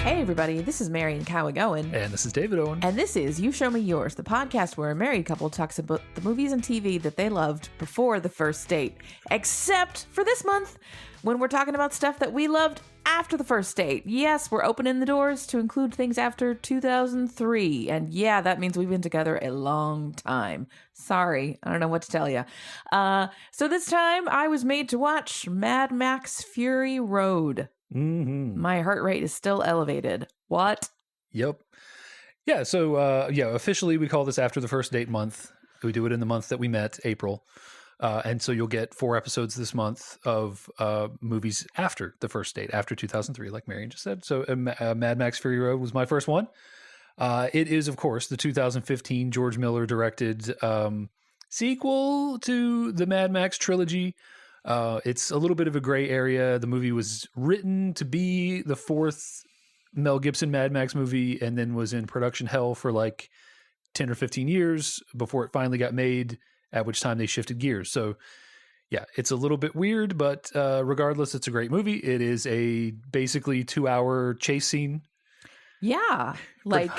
Hey everybody, this is Marian Cowagowan. And this is David Owen. And this is You Show Me Yours, the podcast where a married couple talks about the movies and TV that they loved before the first date. Except for this month, when we're talking about stuff that we loved after the first date. Yes, we're opening the doors to include things after 2003. And yeah, that means we've been together a long time. Sorry, I don't know what to tell you. So this time, I was made to watch Mad Max Fury Road. Mm-hmm. My heart rate is still elevated. What? Yep. Yeah, so officially we call this After the First Date month. We do it in the month that we met, April. And so you'll get 4 episodes this month of movies after the first date, after 2003, like Marian just said. So Mad Max Fury Road was my first one. It is, of course, the 2015 George Miller directed sequel to the Mad Max trilogy. It's a little bit of a gray area. The movie was written to be the 4th Mel Gibson Mad Max movie and then was in production hell for like 10 or 15 years before it finally got made, at which time they shifted gears. So yeah, it's a little bit weird, but regardless, it's a great movie. It is a basically 2-hour chase scene. Yeah, like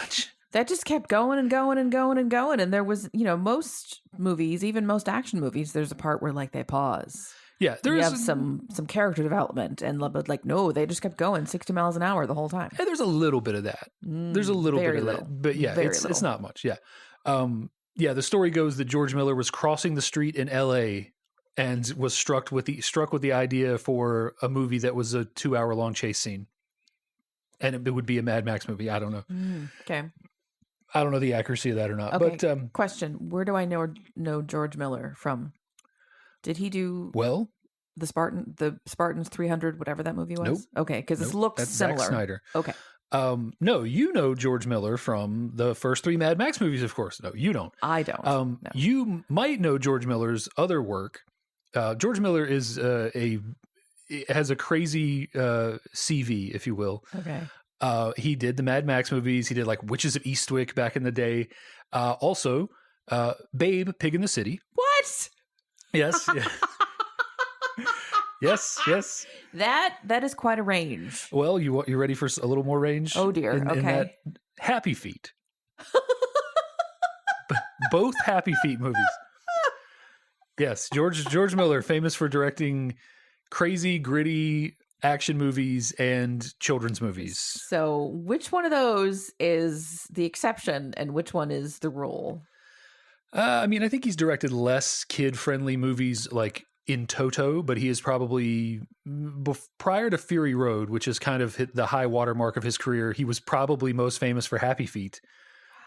that just kept going and going and going and going. And there was, most movies, even most action movies, there's a part where like they pause. Yeah, you have some character development, but like no, they just kept going 60 miles an hour the whole time. And there's a little bit of that. There's a little bit of little. that, but yeah, it's not much. Yeah, the story goes that George Miller was crossing the street in L.A. and was struck with the idea for a movie that was a 2-hour long chase scene, and it would be a Mad Max movie. I don't know. Okay. I don't know the accuracy of that or not. Okay. But question: where do I know George Miller from? Did he do the Spartans 300, whatever that movie was? Nope. Okay, because it looks that's similar. Zack Snyder. Okay. No, you know George Miller from the first 3 Mad Max movies, of course. No, you don't. I don't. No. You might know George Miller's other work. George Miller is has a crazy CV, if you will. Okay. He did the Mad Max movies. He did like Witches of Eastwick back in the day. Also, Babe, Pig in the City. What? Yes. Yes. That is quite a range. Well, you ready for a little more range? Oh dear. Okay. In that Happy Feet. Both Happy Feet movies. Yes, George Miller, famous for directing crazy, gritty action movies and children's movies. So, which one of those is the exception, and which one is the rule? I think he's directed less kid-friendly movies, like in toto, but he is probably prior to Fury Road, which has kind of hit the high watermark of his career. He was probably most famous for Happy Feet,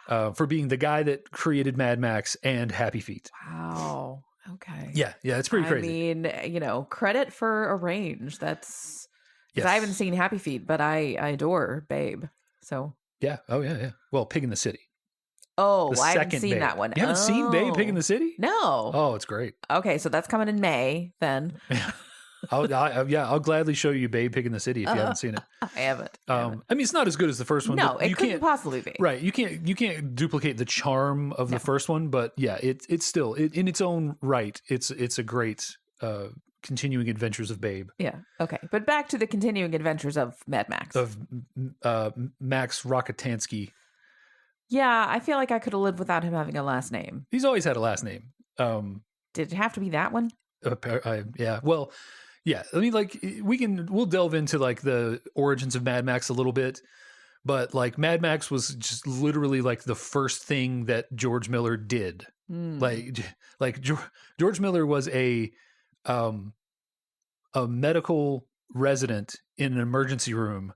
for being the guy that created Mad Max and Happy Feet. Wow. Okay. Yeah, it's pretty crazy. I mean, credit for a range. That's because Yes. I haven't seen Happy Feet, but I adore Babe. So Yeah. Oh yeah. Well, Pig in the City. oh, The I haven't second seen Babe. that one. You haven't seen Babe, Pig in the City? No. Oh, it's great. Okay, so that's coming in May then. I'll gladly show you Babe, Pig in the City if you haven't seen it. I haven't. It's not as good as the first one. No, but it you couldn't can't possibly be. Right, you can't duplicate the charm of the first one, but yeah, it's still in its own right. It's a great continuing adventures of Babe. Yeah. Okay, but back to the continuing adventures of Mad Max. Of Max Rockatansky. Yeah, I feel like I could have lived without him having a last name. He's always had a last name. Did it have to be that one? Yeah. Well, yeah. I mean, like we'll delve into like the origins of Mad Max a little bit, but like Mad Max was just literally like the first thing that George Miller did. Like George Miller was a medical resident in an emergency room.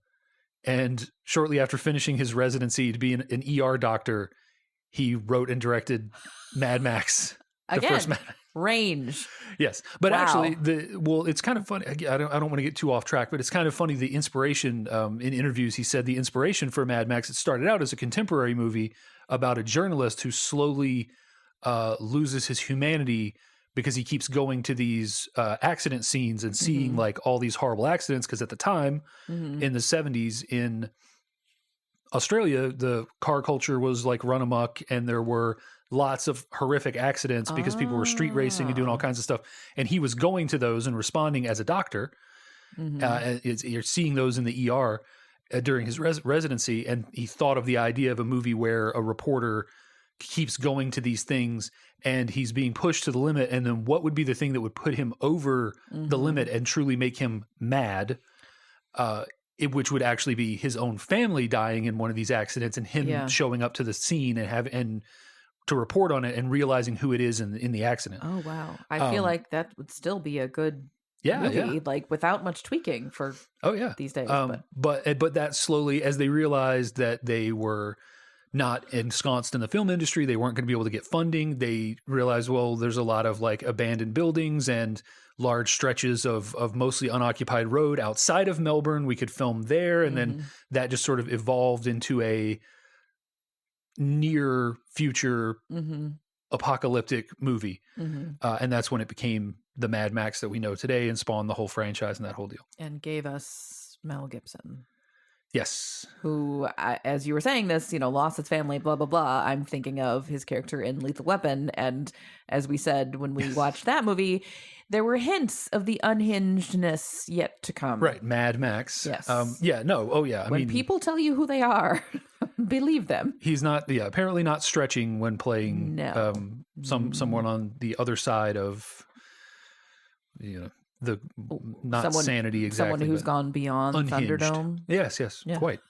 And shortly after finishing his residency to be an ER doctor, he wrote and directed Mad Max. Again, range. Yes. But wow. Actually, it's kind of funny. I don't want to get too off track, but it's kind of funny. The inspiration in interviews, he said the inspiration for Mad Max, it started out as a contemporary movie about a journalist who slowly loses his humanity because he keeps going to these accident scenes and seeing like all these horrible accidents. Because at the time in the 70s in Australia, the car culture was like run amok and there were lots of horrific accidents because people were street racing and doing all kinds of stuff. And he was going to those and responding as a doctor. You're seeing those in the ER. during his residency, and he thought of the idea of a movie where a reporter keeps going to these things and he's being pushed to the limit, and then what would be the thing that would put him over the limit and truly make him mad, which would actually be his own family dying in one of these accidents, and him showing up to the scene and to report on it and realizing who it is in the accident. Oh wow, I feel like that would still be a good movie, like without much tweaking for these days. But that slowly, as they realized that they were not ensconced in the film industry, they weren't going to be able to get funding. They realized, well, there's a lot of like abandoned buildings and large stretches of mostly unoccupied road outside of Melbourne. We could film there. And then that just sort of evolved into a near future apocalyptic movie. And that's when it became the Mad Max that we know today and spawned the whole franchise and that whole deal. And gave us Mel Gibson. Yes. Who, as you were saying this, lost his family, blah, blah, blah. I'm thinking of his character in Lethal Weapon. And as we said, when we watched that movie, there were hints of the unhingedness yet to come. Right. Mad Max. Yes. When people tell you who they are, believe them. He's not, apparently not stretching when playing someone on the other side of, the sanity exactly. Someone who's gone beyond unhinged. Thunderdome. Yes, quite.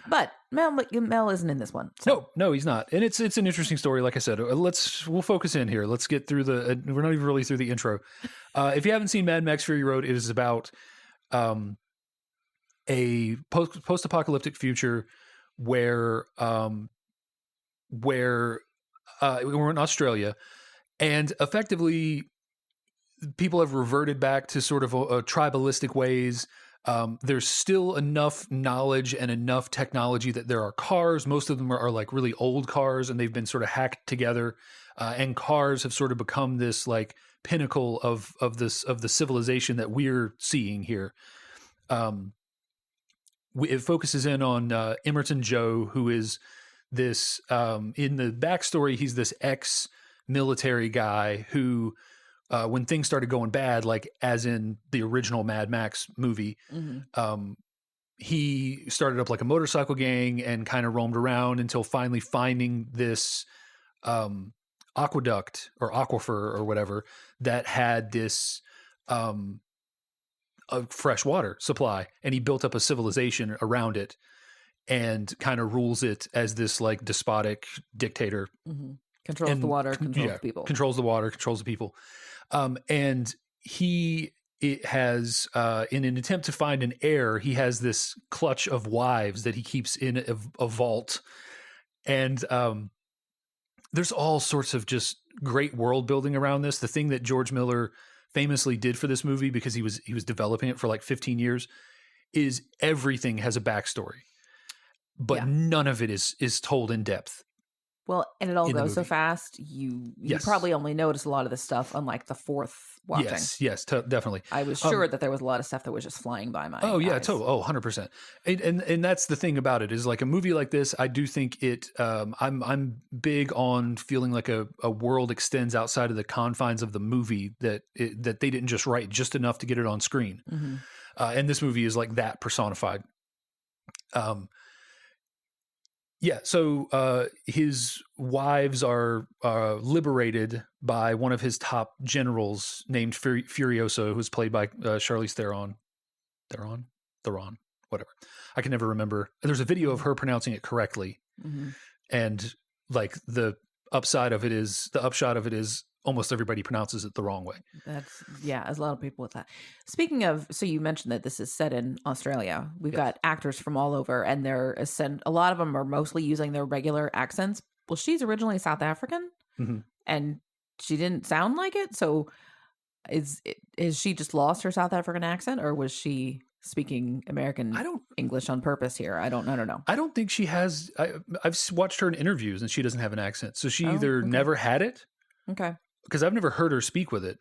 But Mel isn't in this one. So. No, he's not. And it's an interesting story. Like I said, we'll focus in here. Let's get through we're not even really through the intro. If you haven't seen Mad Max Fury Road, it is about a post-apocalyptic future where we're in Australia, and effectively people have reverted back to sort of a tribalistic ways. There's still enough knowledge and enough technology that there are cars. Most of them are like really old cars, and they've been sort of hacked together. And cars have sort of become this like pinnacle of the civilization that we're seeing here. It focuses in on Emerton Joe, who is this in the backstory. He's this ex-military guy who, when things started going bad, like as in the original Mad Max movie, he started up like a motorcycle gang and kind of roamed around until finally finding this aqueduct or aquifer or whatever that had this a fresh water supply, and he built up a civilization around it and kind of rules it as this like despotic dictator. Controls the water, controls the people. Controls the water, controls the people. And it has, in an attempt to find an heir, he has this clutch of wives that he keeps in a vault. And there's all sorts of just great world building around this. The thing that George Miller famously did for this movie, because he was developing it for like 15 years, is everything has a backstory, but none of it is told in depth. Well, and it all goes so fast. You probably only notice a lot of this stuff on like the fourth watching. Yes, definitely. I was sure that there was a lot of stuff that was just flying by my eyes. 100%. And that's the thing about it, is like a movie like this, I do think it, I'm big on feeling like a world extends outside of the confines of the movie, that they didn't just write just enough to get it on screen. And this movie is like that personified. So his wives are liberated by one of his top generals named Furiosa, who's played by Charlize Theron, whatever. I can never remember. There's a video of her pronouncing it correctly, and like the upshot of it is almost everybody pronounces it the wrong way. There's a lot of people with that. Speaking of, so you mentioned that this is set in Australia. We've got actors from all over, and a lot of them are mostly using their regular accents. Well, she's originally South African, and she didn't sound like it. So is she just lost her South African accent, or was she speaking American English on purpose here? I don't know. I don't think she has. I've watched her in interviews, and she doesn't have an accent. So she either never had it. Okay. Because I've never heard her speak with it.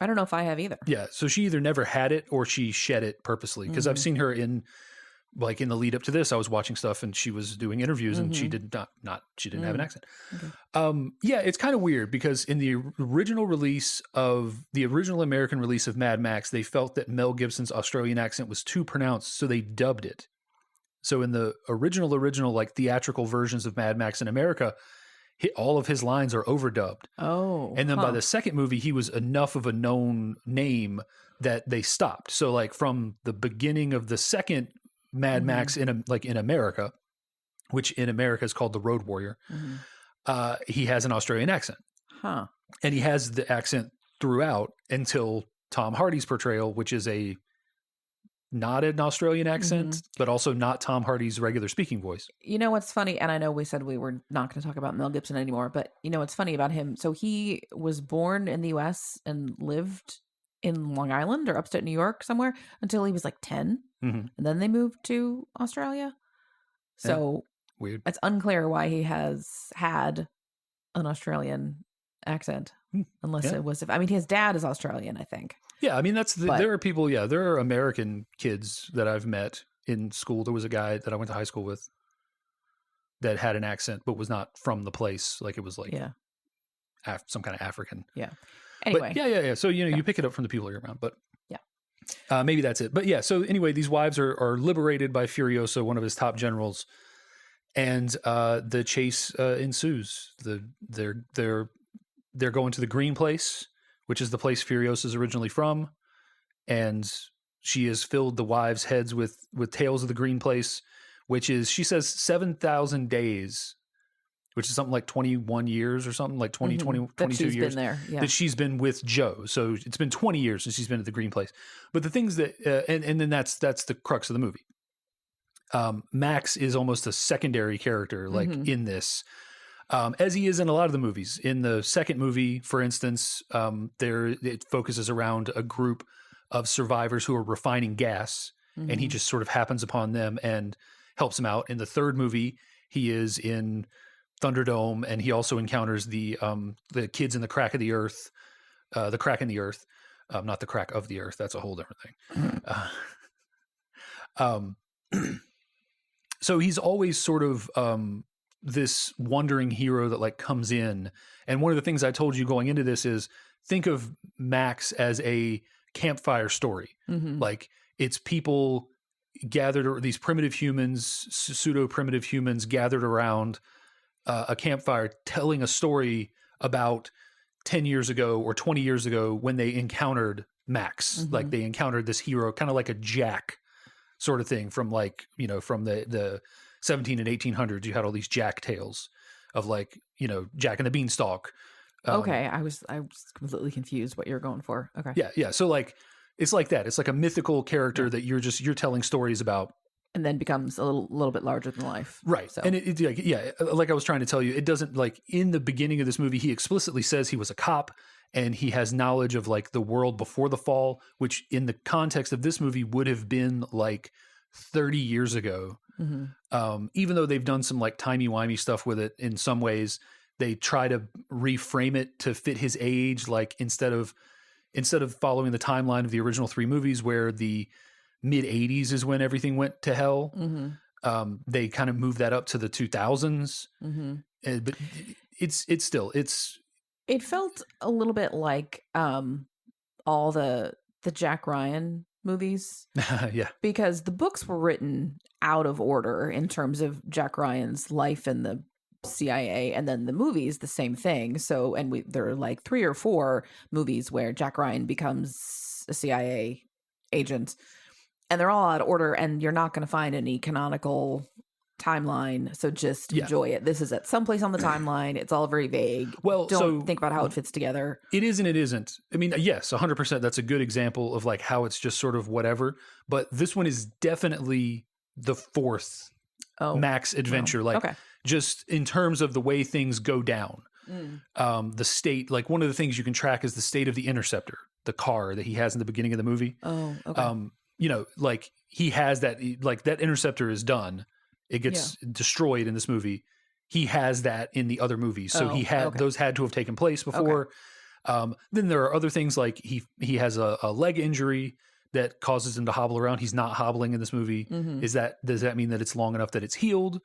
I don't know if I have either. Yeah, so she either never had it or she shed it purposely. Because I've seen her in like in the lead up to this, I was watching stuff and she was doing interviews and she did she didn't have an accent. Okay. Yeah, it's kind of weird because in the original American release of Mad Max, they felt that Mel Gibson's Australian accent was too pronounced, so they dubbed it. So in the original like theatrical versions of Mad Max in America, all of his lines are overdubbed. Oh. And then by the second movie, he was enough of a known name that they stopped. So like from the beginning of the second Mad Max in America, which in America is called The Road Warrior, he has an Australian accent. Huh. And he has the accent throughout until Tom Hardy's portrayal, which is not an Australian accent, but also not Tom Hardy's regular speaking voice. You know what's funny? And I know we said we were not going to talk about Mel Gibson anymore, but you know what's funny about him? So he was born in the US and lived in Long Island or upstate New York somewhere until he was like 10. And then they moved to Australia. So weird. It's unclear why he has had an Australian accent, unless it was, I mean, his dad is Australian, I think. Yeah, I mean, there are people, there are American kids that I've met in school. There was a guy that I went to high school with that had an accent, but was not from the place. Like it was like some kind of African. Yeah. Anyway. But yeah. So, you pick it up from the people you're around, but maybe that's it. But yeah, so anyway, these wives are liberated by Furiosa, one of his top generals, and the chase ensues. They're going to the Green Place, which is the place Furiosa's originally from, and she has filled the wives' heads with tales of the Green Place, which is, she says, 7,000 days, which is something like 21 years or something, like 22 years been there, that she's been with Joe. So it's been 20 years since she's been at the Green Place. But the things that, and then that's the crux of the movie. Max is almost a secondary character, like in this. As he is in a lot of the movies. In the second movie, for instance, it focuses around a group of survivors who are refining gas, and he just sort of happens upon them and helps them out. In the third movie, he is in Thunderdome, and he also encounters the kids in the crack of the earth, not the crack of the earth. That's a whole different thing. So he's always sort of this wandering hero that like comes in. And one of the things I told you going into this is think of Max as a campfire story. Like it's people gathered, or these primitive humans, pseudo primitive humans gathered around a campfire telling a story about 10 years ago or 20 years ago when they encountered Max. Like they encountered this hero, kind of like a Jack sort of thing from like, from the 17 and 1800s. You had all these Jack tales of like, Jack and the Beanstalk. Okay. I was completely confused what you're going for. Okay. Yeah. So like, it's like that. It's like a mythical character that you're telling stories about. And then becomes a little bit larger than life. Right. So. And like I was trying to tell you, it doesn't, like in the beginning of this movie, he explicitly says he was a cop and he has knowledge of like the world before the fall, which in the context of this movie would have been like 30 years ago. Even though they've done some like timey-wimey stuff with it in some ways, they try to reframe it to fit his age. Like instead of following the timeline of the original three movies where the mid 80s is when everything went to hell. They kind of moved that up to the 2000s. But it felt a little bit like all the Jack Ryan movies. Yeah. Because the books were written out of order in terms of Jack Ryan's life in the CIA, and then the movies the same thing. So there are like 3 or 4 movies where Jack Ryan becomes a CIA agent. And they're all out of order, and you're not going to find any canonical timeline. So just enjoy it. This is at some place on the timeline. It's all very vague. Well, don't think about how it fits together. It is and it isn't. I mean, yes, 100%. That's a good example of like how it's just sort of whatever. But this one is definitely the 4th Max adventure. Just in terms of the way things go down. The state, like one of the things you can track is the state of the Interceptor, the car that he has in the beginning of the movie. Oh, okay. Like he has that, like that Interceptor is done. It gets destroyed in this movie. He has that in the other movies. So those had to have taken place before. Then there are other things like he has a leg injury that causes him to hobble around. He's not hobbling in this movie. Does that mean that it's long enough that it's healed?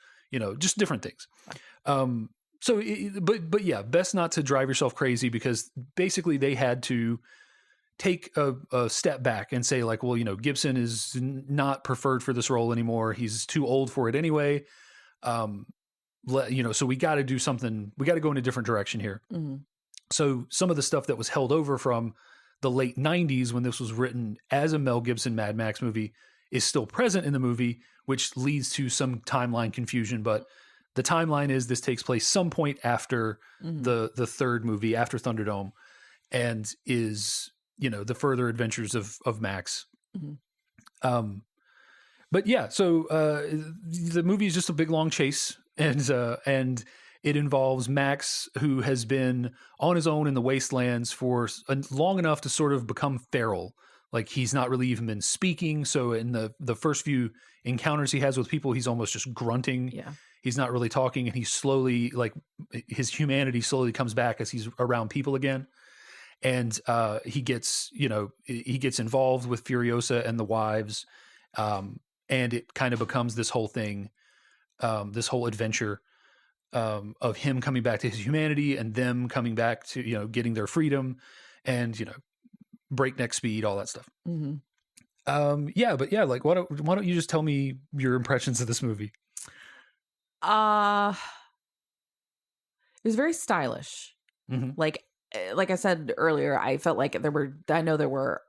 Just different things. But yeah, best not to drive yourself crazy, because basically they had to take a step back and say like, well, Gibson is not preferred for this role anymore. He's too old for it anyway. So we got to do something. We got to go in a different direction here. So some of the stuff that was held over from the late 90s when this was written as a Mel Gibson Mad Max movie is still present in the movie, which leads to some timeline confusion. But the timeline is this takes place some point after the third movie, after Thunderdome, and is, the further adventures of Max. But yeah, so the movie is just a big long chase, and it involves Max, who has been on his own in the wastelands for long enough to sort of become feral. Like he's not really even been speaking. So in the first few encounters he has with people, he's almost just grunting. Yeah. He's not really talking, and he's slowly, like, his humanity slowly comes back as he's around people again. And he gets involved with Furiosa and the wives, and it kind of becomes this whole thing, this whole adventure of him coming back to his humanity and them coming back to getting their freedom, and breakneck speed, all that stuff. But yeah, like why don't you just tell me your impressions of this movie? It was very stylish. Like I said earlier, I felt like there were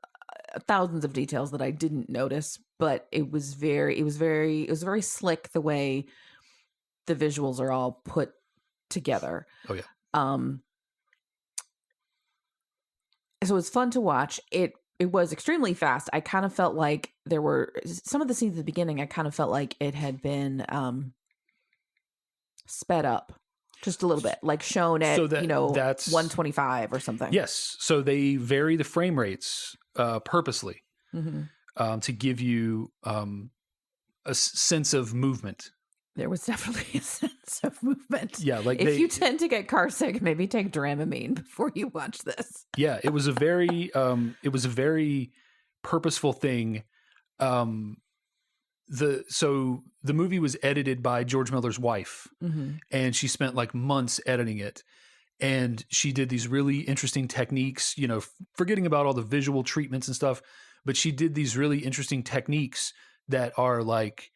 thousands of details that I didn't notice, but it was very very slick the way the visuals are all put together. Oh yeah. So it was fun to watch. It was extremely fast. I kind of felt like there were some of the scenes at the beginning. I kind of felt like it had been sped up just a little bit, like shown at that's 125 or something. Yes. So they vary the frame rates purposely to give you a sense of movement. There was definitely a sense of movement. Yeah, like if you tend to get car sick, maybe take Dramamine before you watch this. Yeah, it was a very purposeful thing. The movie was edited by George Miller's wife, and she spent like months editing it. And she did these really interesting techniques, forgetting about all the visual treatments and stuff, but she did these really interesting techniques that are like,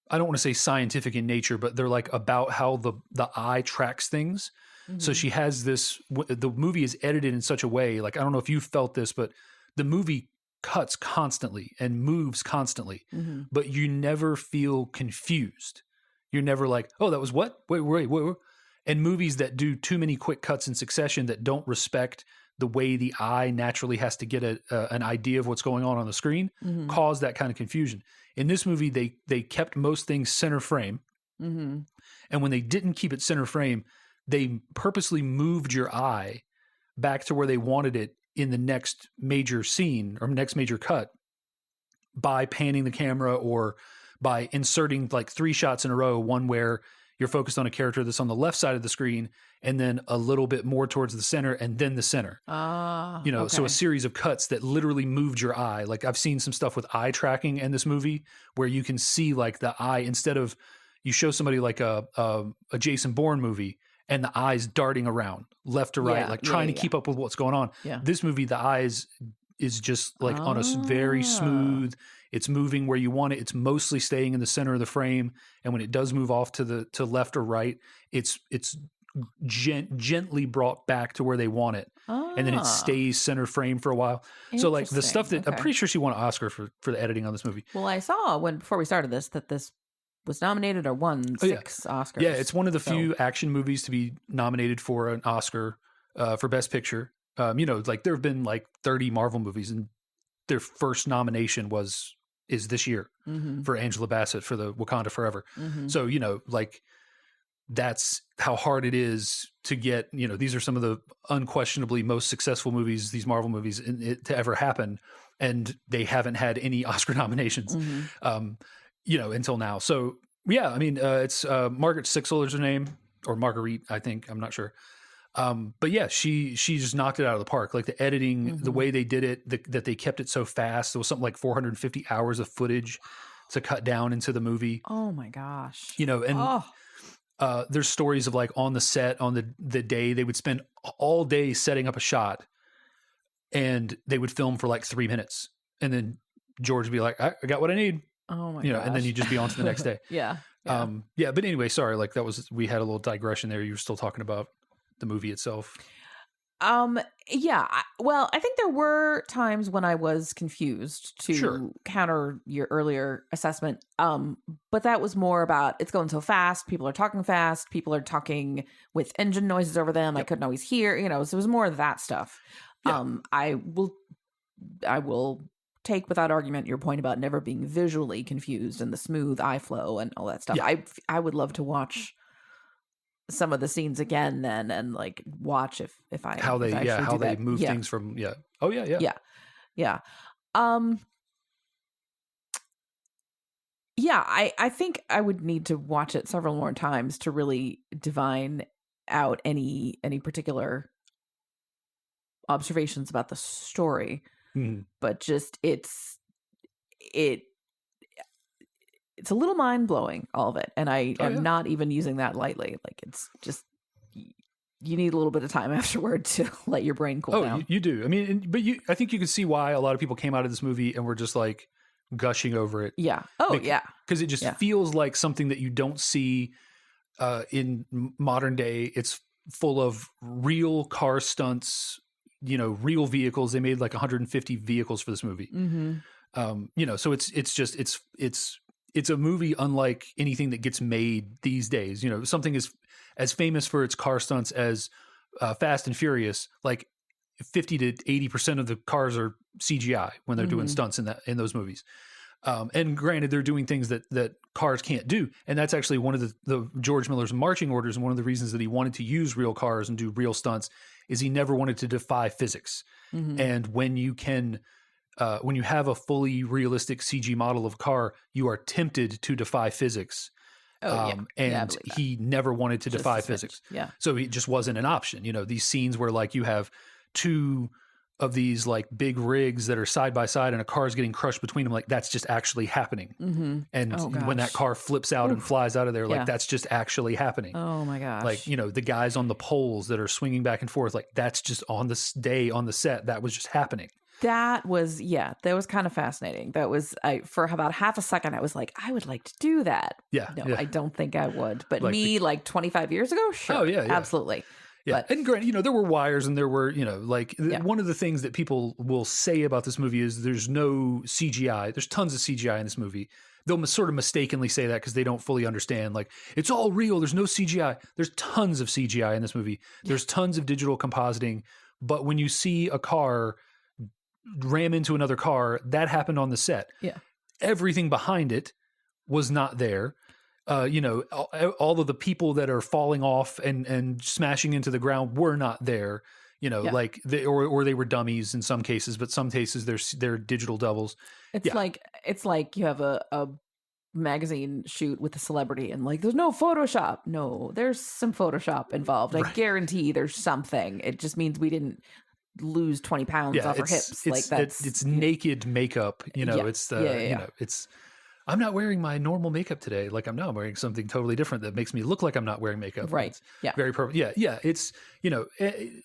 I don't want to say scientific in nature, but they're like about how the eye tracks things. So she has this, the movie is edited in such a way, like, I don't know if you felt this, but the movie cuts constantly and moves constantly, but you never feel confused. You're never like, oh, that was what? Wait. And movies that do too many quick cuts in succession that don't respect the way the eye naturally has to get an idea of what's going on the screen cause that kind of confusion. In this movie, they kept most things center frame. And when they didn't keep it center frame, they purposely moved your eye back to where they wanted it in the next major scene or next major cut by panning the camera or by inserting like 3 shots in a row, one where you're focused on a character that's on the left side of the screen and then a little bit more towards the center and then the center. Okay. So a series of cuts that literally moved your eye. Like I've seen some stuff with eye tracking in this movie where you can see like the eye, instead of you show somebody like a Jason Bourne movie and the eyes darting around left to right, trying to keep up with what's going on. Yeah. This movie, the eyes is just like on a very smooth, it's moving where you want it. It's mostly staying in the center of the frame. And when it does move off to left or right, it's gently brought back to where they want it. And then it stays center frame for a while. So like the stuff that I'm pretty sure she won an Oscar for the editing on this movie. Well, I saw before we started this, that this was nominated or won 6 Oscars. Yeah. It's one of the few action movies to be nominated for an Oscar for Best Picture. Like there have been like 30 Marvel movies and their first nomination is this year for Angela Bassett for the Wakanda Forever. So, like that's how hard it is to get, these are some of the unquestionably most successful movies, these Marvel movies to ever happen. And they haven't had any Oscar nominations, until now. So yeah, I mean, it's Margaret Sixel is her name, or Marguerite, I think, I'm not sure. But yeah, she just knocked it out of the park. Like the editing, the way they did it, that they kept it so fast. There was something like 450 hours of footage to cut down into the movie. Oh my gosh. You know, and there's stories of like on the set on the day they would spend all day setting up a shot, and they would film for like 3 minutes, and then George would be like, I got what I need. Oh my You know, gosh. and then you just be on to the next day. Yeah. Yeah. But anyway, sorry. Like we had a little digression there. You were still talking about the movie itself. Yeah. Well, I think there were times when I was confused to counter your earlier assessment. But that was more about it's going so fast. People are talking fast. People are talking with engine noises over them. I couldn't always hear, you know, so it was more of that stuff. Yeah. I will take without argument your point about never being visually confused and the smooth eye flow and all that stuff. Yeah. I would love to watch some of the scenes again then and like watch if I how they move yeah. things from oh yeah I think I would need to watch it several more times to really divine out any particular observations about the story. But just it's a little mind-blowing, all of it, and I am not even using that lightly. Like it's just you need a little bit of time afterward to let your brain cool down. You do. I mean, but I think you can see why a lot of people came out of this movie and were just like gushing over it. Yeah. Because it just feels like something that you don't see in modern day. It's full of real car stunts, you know, real vehicles. They made like 150 vehicles for this movie. You know, so it's a movie unlike anything that gets made these days. You know, something as famous for its car stunts as Fast and Furious, like 50 to 80% of the cars are CGI when they're doing stunts in those movies. And granted, they're doing things that cars can't do. And that's actually one of the George Miller's marching orders. And one of the reasons that he wanted to use real cars and do real stunts is he never wanted to defy physics. And when you have a fully realistic CG model of a car, you are tempted to defy physics. And he never wanted to defy physics. Yeah. So it just wasn't an option. You know, these scenes where like you have two of these like big rigs that are side by side and a car is getting crushed between them, like that's just actually happening. And when that car flips out and flies out of there, like that's just actually happening. Oh my gosh. Like, you know, the guys on the poles that are swinging back and forth, like that's just on this day on the set, that was just happening. That was kind of fascinating. That was for about half a second. I was like, I would like to do that. Yeah. No, I don't think I would. But like 25 years ago, sure. Oh yeah. Absolutely. Yeah. But, and granted, you know, there were wires and there were, you know, like one of the things that people will say about this movie is there's no CGI. There's tons of CGI in this movie. They'll sort of mistakenly say that because they don't fully understand. Like, it's all real. There's no CGI. There's tons of CGI in this movie. There's tons of digital compositing. But when you see a car ram into another car, that happened on the set. Yeah. Everything behind it was not there. You know, all of the people that are falling off and smashing into the ground were not there. You know, like or they were dummies in some cases, but some cases they're digital doubles. It's like you have a magazine shoot with a celebrity and like there's no Photoshop. No, there's some Photoshop involved. I guarantee there's something. It just means we didn't lose 20 pounds off our hips. Like it's naked makeup. You know, it's you know, it's. I'm not wearing my normal makeup today. Like I'm wearing something totally different that makes me look like I'm not wearing makeup. Right. Yeah. Very perfect. Yeah. It's, you know,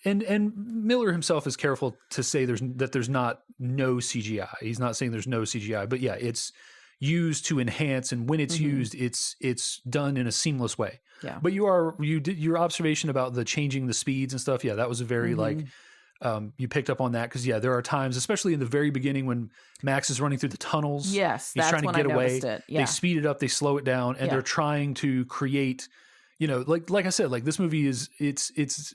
and Miller himself is careful to say there's not no CGI. He's not saying there's no CGI, but yeah, it's used to enhance. And when it's used, it's done in a seamless way. Yeah. But you did your observation about the changing the speeds and stuff. Yeah. That was a very like, you picked up on that because there are times, especially in the very beginning when Max is running through the tunnels. Yes, he's trying to get away. It. Yeah. They speed it up, they slow it down, and they're trying to create. You know, like I said, like this movie is it's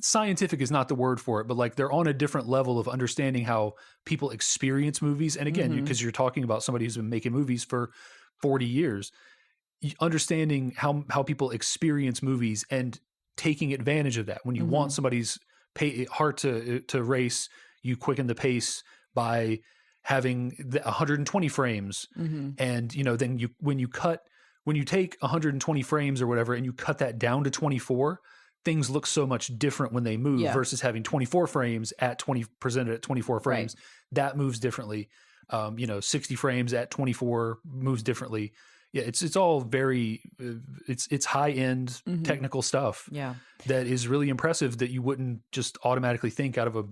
scientific is not the word for it, but like they're on a different level of understanding how people experience movies. And again, because you're talking about somebody who's been making movies for 40 years, understanding how people experience movies and taking advantage of that. When you want somebody's heart to race, you quicken the pace by having 120 frames. And, you know, then when you take 120 frames or whatever, and you cut that down to 24, things look so much different when they move versus having 24 frames at 20 presented at 24 frames. That moves differently. 60 frames at 24 moves differently. Yeah, it's all very it's high end technical stuff. Yeah, that is really impressive that you wouldn't just automatically think out of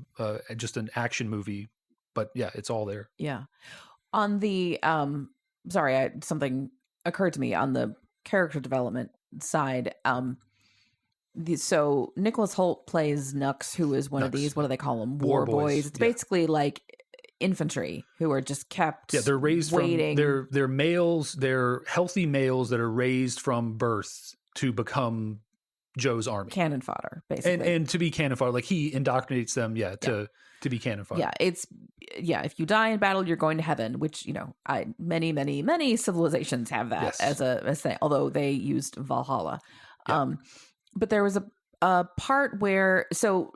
just an action movie. But yeah, it's all there. Yeah. On the something occurred to me on the character development side. So Nicholas Hoult plays Nux, who is one of these. What do they call them? War boys. It's basically like infantry who are just kept. Yeah, they're raised waiting. From they're males. They're healthy males that are raised from birth to become Joe's army, cannon fodder, basically, and to be cannon fodder. Like he indoctrinates them, to be cannon fodder. Yeah, if you die in battle, you're going to heaven, which many civilizations have that as a thing. Although they used Valhalla. But there was a part where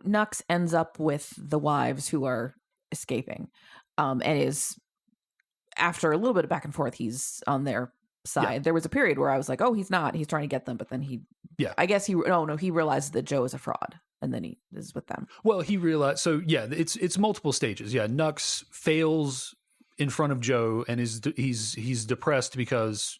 Nux ends up with the wives who are escaping, and is, after a little bit of back and forth, he's on their side. Yeah. There was a period where I was like, oh, he's not. He's trying to get them, but then he realizes that Joe is a fraud, and then he is with them. Well, he realized. So yeah, it's multiple stages. Yeah, Nux fails in front of Joe, and he's depressed because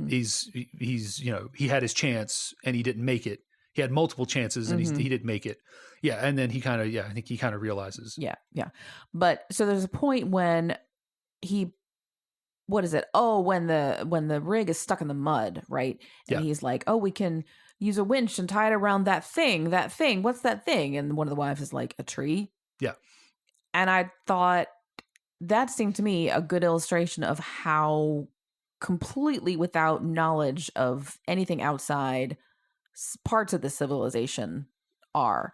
he's he had his chance and he didn't make it. He had multiple chances and he didn't make it. Yeah. And then he kind of, I think he kind of realizes. Yeah. Yeah. But so there's a point when what is it? Oh, when the rig is stuck in the mud, right? And he's like, oh, we can use a winch and tie it around that thing. What's that thing? And one of the wives is like, a tree. Yeah. And I thought that seemed to me a good illustration of how completely without knowledge of anything outside parts of the civilization are.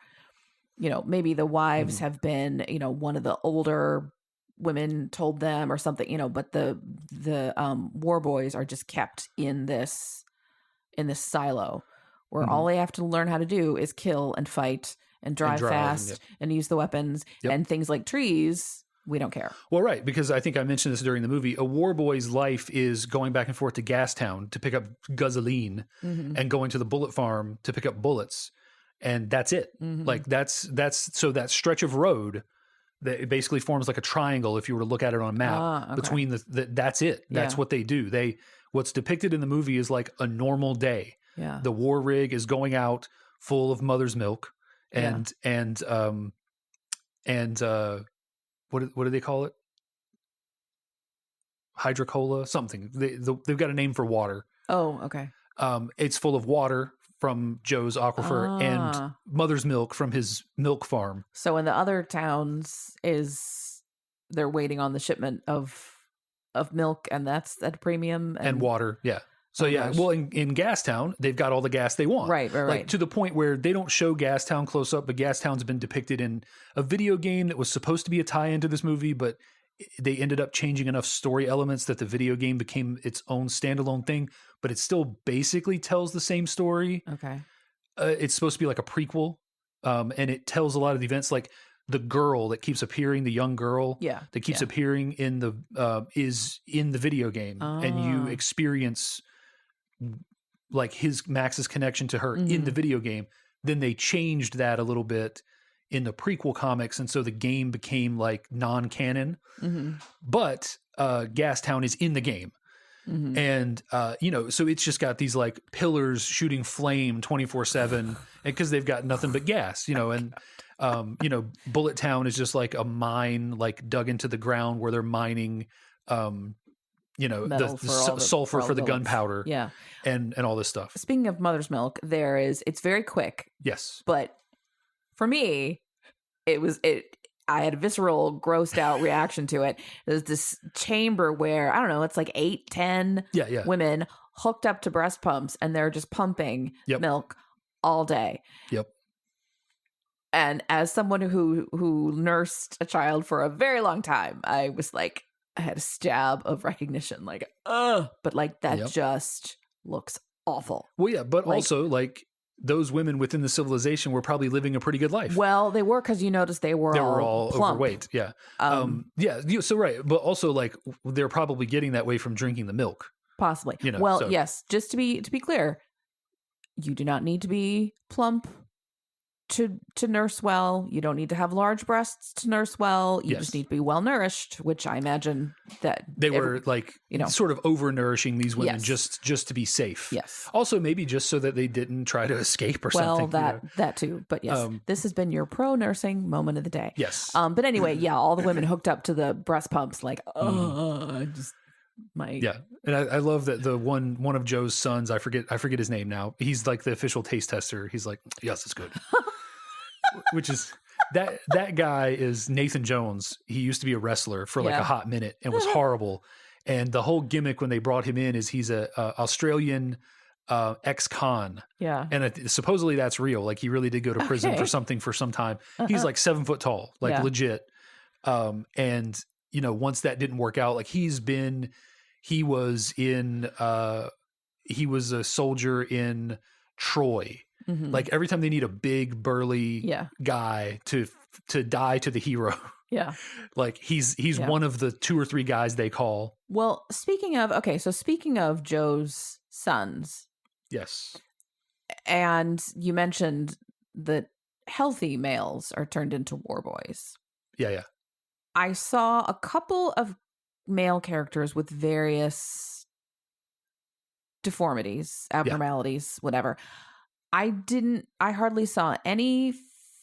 Maybe the wives have been, one of the older women told them or something, but the war boys are just kept in this silo where all they have to learn how to do is kill and fight and drive fast and use the weapons and things like trees. We don't care. Well, right, because I think I mentioned this during the movie. A war boy's life is going back and forth to Gastown to pick up gasoline and going to the bullet farm to pick up bullets. And that's it. Like that's so that stretch of road that it basically forms like a triangle if you were to look at it on a map between that's it. That's what they do. What's depicted in the movie is like a normal day. Yeah. The war rig is going out full of mother's milk and what do they call it? Hydrocola, something. They've got a name for water. Oh, okay. It's full of water from Joe's aquifer and mother's milk from his milk farm. So in the other towns they're waiting on the shipment of milk, and that's at a premium and water. Yeah. So well, in Gastown, they've got all the gas they want. Right. Like to the point where they don't show Gastown close up, but Gastown's been depicted in a video game that was supposed to be a tie-in to this movie, but they ended up changing enough story elements that the video game became its own standalone thing, but it still basically tells the same story. Okay. It's supposed to be like a prequel, and it tells a lot of the events, like the girl that keeps appearing, the young girl that keeps appearing in the is in the video game, and you experience like Max's connection to her in the video game. Then they changed that a little bit in the prequel comics, and so the game became like non-canon. But Gastown is in the game. And so it's just got these like pillars shooting flame 24/7 because they've got nothing but gas, and Bullet Town is just like a mine like dug into the ground where they're mining the sulfur for the gunpowder, and all this stuff. Speaking of mother's milk, it's very quick. Yes, but for me, I had a visceral, grossed out reaction to it. There's this chamber where I don't know, it's like 8-10 women hooked up to breast pumps, and they're just pumping milk all day. Yep. And as someone who nursed a child for a very long time, I was like, I had a stab of recognition, like, but like that just looks awful. Well, yeah, but like, also like those women within the civilization were probably living a pretty good life. Well, they were, because you noticed they were all plump. Overweight. Yeah. So right, but also like they're probably getting that way from drinking the milk. Possibly. Yes. Just to be clear, you do not need to be plump to nurse well. You don't need to have large breasts to nurse well. You Yes. just need to be well nourished, which I imagine that They were like, sort of over nourishing these women Yes. just to be safe. Yes. Also, maybe just so that they didn't try to escape or something. That too. But yes, this has been your pro nursing moment of the day. Yes. But anyway, yeah, all the women hooked up to the breast pumps, like, just my Yeah, and I love that the one of Joe's sons, I forget his name now. He's like the official taste tester. He's like, yes, it's good. Which is that guy is Nathan Jones. He used to be a wrestler for like a hot minute and was horrible. And the whole gimmick when they brought him in is he's a Australian ex-con. Yeah. And supposedly that's real. Like he really did go to prison for something for some time. He's like 7 foot tall, like legit. And once that didn't work out, like he was a soldier in Troy. Mhm. Like every time they need a big burly guy to die to the hero. Yeah. Like he's one of the 2 or 3 guys they call. Well, speaking of Joe's sons. Yes. And you mentioned that healthy males are turned into war boys. Yeah. I saw a couple of male characters with various deformities, abnormalities, whatever. I hardly saw any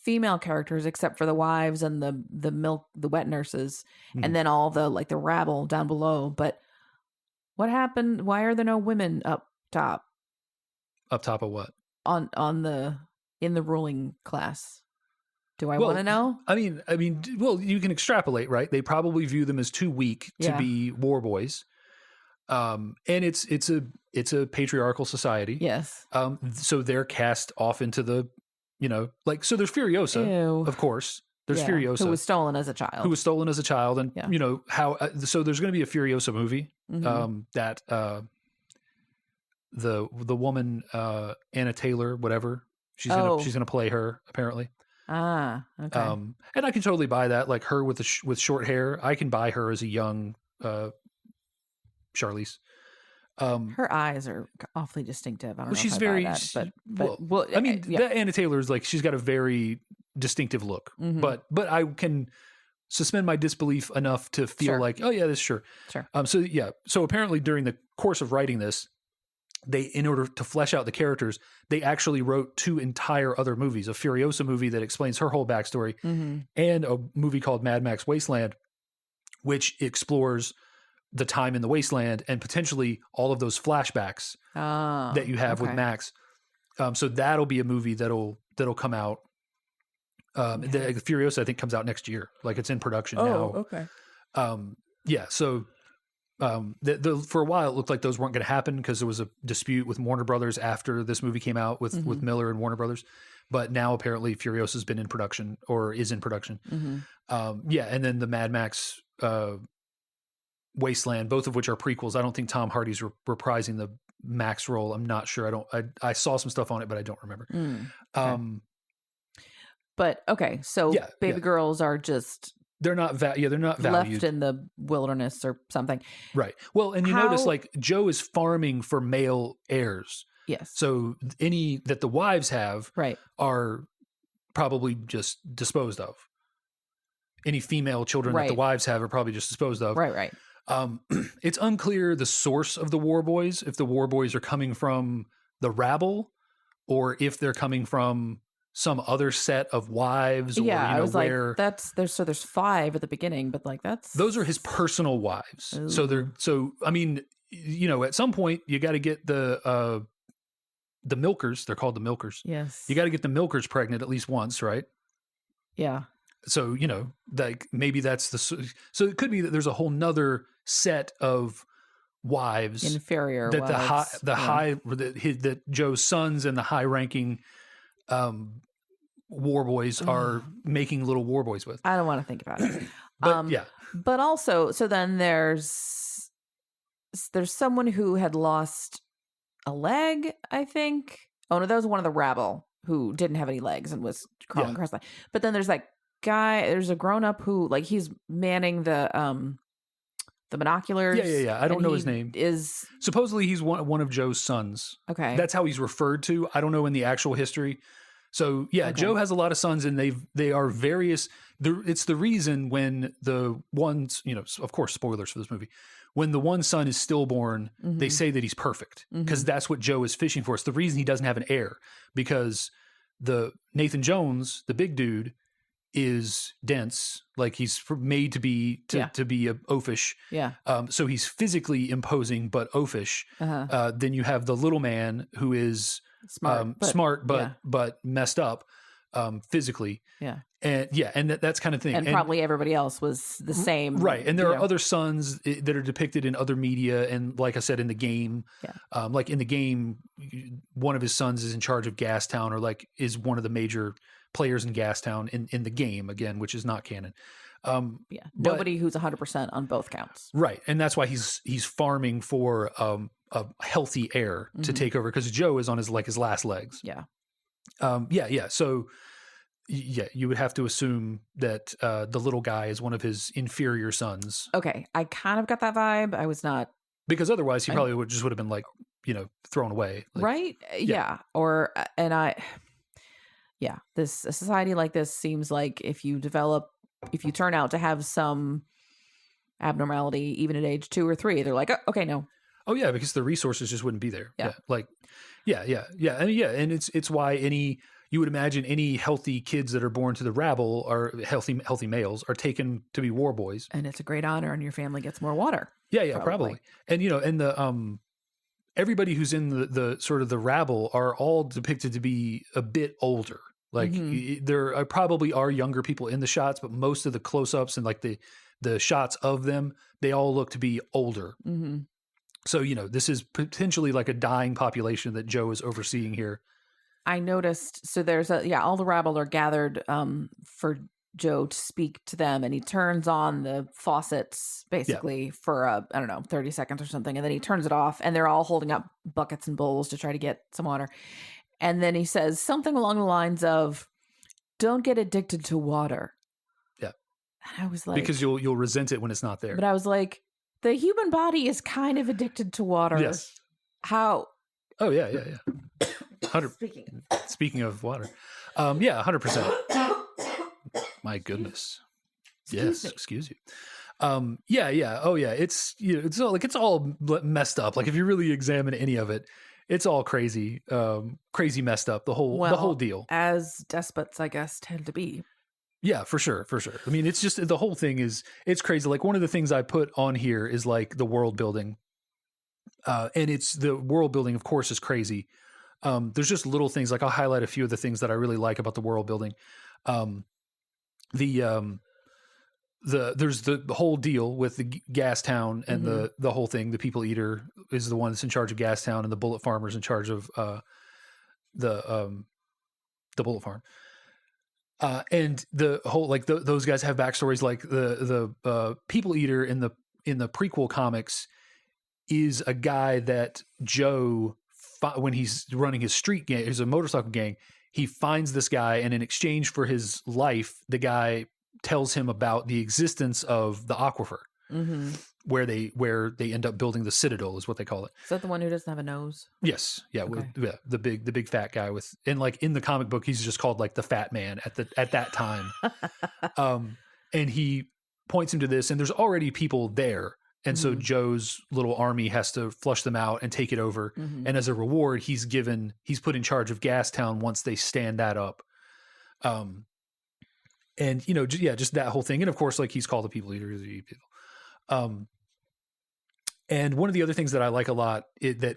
female characters except for the wives and the wet nurses, and then all the like the rabble down below. But what happened? Why are there no women up top? Up top of what? In the ruling class. Do I want to know? I mean, well, you can extrapolate, right? They probably view them as too weak to be war boys. And it's a patriarchal society. Yes. So they're cast off into the, so there's Furiosa, Ew. of course. There's Furiosa. Who was stolen as a child. And, how, so there's going to be a Furiosa movie, that, the woman, Anna Taylor, whatever, she's going to play her apparently. Ah, okay. And I can totally buy that. Like her with with short hair, I can buy her as a young Charlize. Her eyes are awfully distinctive. I don't know. She's if I very. buy that, but I mean, that Anna Taylor is like she's got a very distinctive look. But I can suspend my disbelief enough to feel like, oh yeah, this sure. So apparently during the course of writing this, in order to flesh out the characters, they actually wrote 2 entire other movies, a Furiosa movie that explains her whole backstory and a movie called Mad Max Wasteland, which explores the time in the wasteland and potentially all of those flashbacks that you have with Max. So that'll be a movie that'll come out. The Furiosa, I think, comes out next year. Like it's in production now. Okay. So for a while it looked like those weren't going to happen because there was a dispute with Warner Brothers after this movie came out with Miller and Warner Brothers. But now apparently Furiosa has been in production or is in production. And then the Mad Max Wasteland, both of which are prequels. I don't think Tom Hardy's reprising the Max role. I'm not sure. I saw some stuff on it, but I don't remember. But okay, so baby girls are just they're not they're not valued. Left in the wilderness or something. Right. Well, and you notice like Joe is farming for male heirs. Yes. So any that the wives have are probably just disposed of. Any female children that the wives have are probably just disposed of. Right. It's unclear the source of the war boys, if the war boys are coming from the rabble or if they're coming from some other set of wives or I was where like there's 5 at the beginning, but like those are his personal wives. Ooh. So I mean, at some point you got to get the milkers, they're called the milkers. Yes. You got to get the milkers pregnant at least once, right? Yeah. So, like maybe that's so it could be that there's a whole nother set of wives, inferior that wives. that Joe's sons and the high ranking war boys are making little war boys with. I don't want to think about it. But but also, so then there's someone who had lost a leg, I think. Oh no, that was one of the rabble who didn't have any legs and was crawling across the line. But then there's like there's a grown up who like he's manning the binoculars. Yeah. I don't know his name. Is supposedly he's one of Joe's sons. Okay. That's how he's referred to. I don't know in the actual history. So yeah, Okay. Joe has a lot of sons, and they are various. It's the reason when the ones, of course, spoilers for this movie. When the one son is stillborn, they say that he's perfect because that's what Joe is fishing for. It's the reason he doesn't have an heir, because the Nathan Jones, the big dude, is dense, like he's made to be a oafish. Yeah. So he's physically imposing but oafish. Then you have the little man who is smart but messed up physically. Yeah. And that's kind of thing. And probably everybody else was the same. Right. And there are other sons that are depicted in other media. And like I said, in the game, like in the game, one of his sons is in charge of Gastown, or like is one of the major players in Gastown in the game, again, which is not canon. Nobody who's 100% on both counts. Right. And that's why he's farming for a healthy heir to take over, because Joe is on his last legs. Yeah. So yeah, you would have to assume that the little guy is one of his inferior sons. Okay. I kind of got that vibe. I was not. Because otherwise he probably would have been like, thrown away. Right? Yeah. A society like this seems like if you turn out to have some abnormality, even at age 2 or 3, they're like, oh, okay, no. Oh yeah, because the resources just wouldn't be there. Yeah. And it's why you would imagine any healthy kids that are born to the rabble are healthy males are taken to be war boys. And it's a great honor, and your family gets more water. Yeah, probably. And and the everybody who's in the sort of the rabble are all depicted to be a bit older. Like there probably are younger people in the shots, but most of the close-ups and like the shots of them, they all look to be older. Mm-hmm. So, this is potentially like a dying population that Joe is overseeing here. I noticed, so there's all the rabble are gathered for Joe to speak to them, and he turns on the faucets basically for 30 seconds or something, and then he turns it off, and they're all holding up buckets and bowls to try to get some water. And then he says something along the lines of, "Don't get addicted to water." Yeah. And I was like, because you'll resent it when it's not there. But I was like, the human body is kind of addicted to water. Yes. How? Oh yeah. 100. Speaking of water, 100%. My goodness. Excuse you. Oh yeah. It's it's all messed up. Like if you really examine any of it, it's all crazy messed up. The whole deal. As despots, I guess, tend to be. Yeah, for sure. I mean, it's just the whole thing it's crazy. Like one of the things I put on here is like the world building, and it's the world building, of course, is crazy. There's just little things, like I'll highlight a few of the things that I really like about the world building. There's the whole deal with the Gastown and the whole thing. The People Eater is the one that's in charge of Gastown, and the Bullet Farmer's in charge of the Bullet Farm. And the whole those guys have backstories. Like the People Eater in the prequel comics is a guy that Joe, when he's running his street gang, his motorcycle gang, he finds this guy, and in exchange for his life, the guy tells him about the existence of the aquifer, where they end up building the Citadel, is what they call it. Is that the one who doesn't have a nose? Yes, yeah, Okay. The big fat guy with, and like in the comic book, he's just called like the Fat Man at that time. And he points him to this, and there's already people there. And so Joe's little army has to flush them out and take it over. And as a reward, he's put in charge of Gastown once they stand that up. And just that whole thing. And of course, like he's called the People Eater because he eat people. And one of the other things that I like a lot, there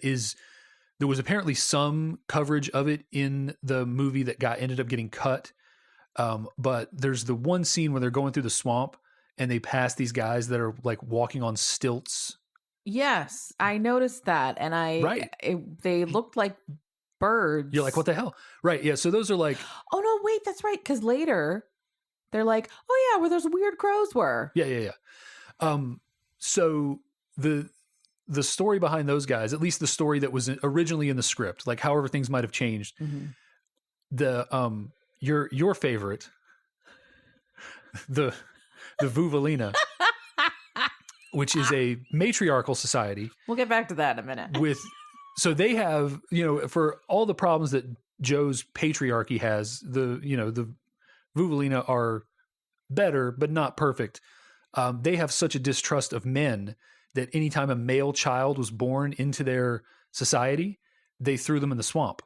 was apparently some coverage of it in the movie that ended up getting cut. But there's the one scene where they're going through the swamp, and they pass these guys that are like walking on stilts. Yes, I noticed that, and they looked like birds. You're like, what the hell? Right? Yeah. So those are like, oh no, wait, that's right. Because later they're like, oh yeah, where those weird crows were. Yeah. So the story behind those guys, at least the story that was originally in the script, like however things might have changed, your favorite, the Vuvalina, which is a matriarchal society. We'll get back to that in a minute. So they have, for all the problems that Joe's patriarchy has, the Vuvalina are better, but not perfect. They have such a distrust of men that anytime a male child was born into their society, they threw them in the swamp.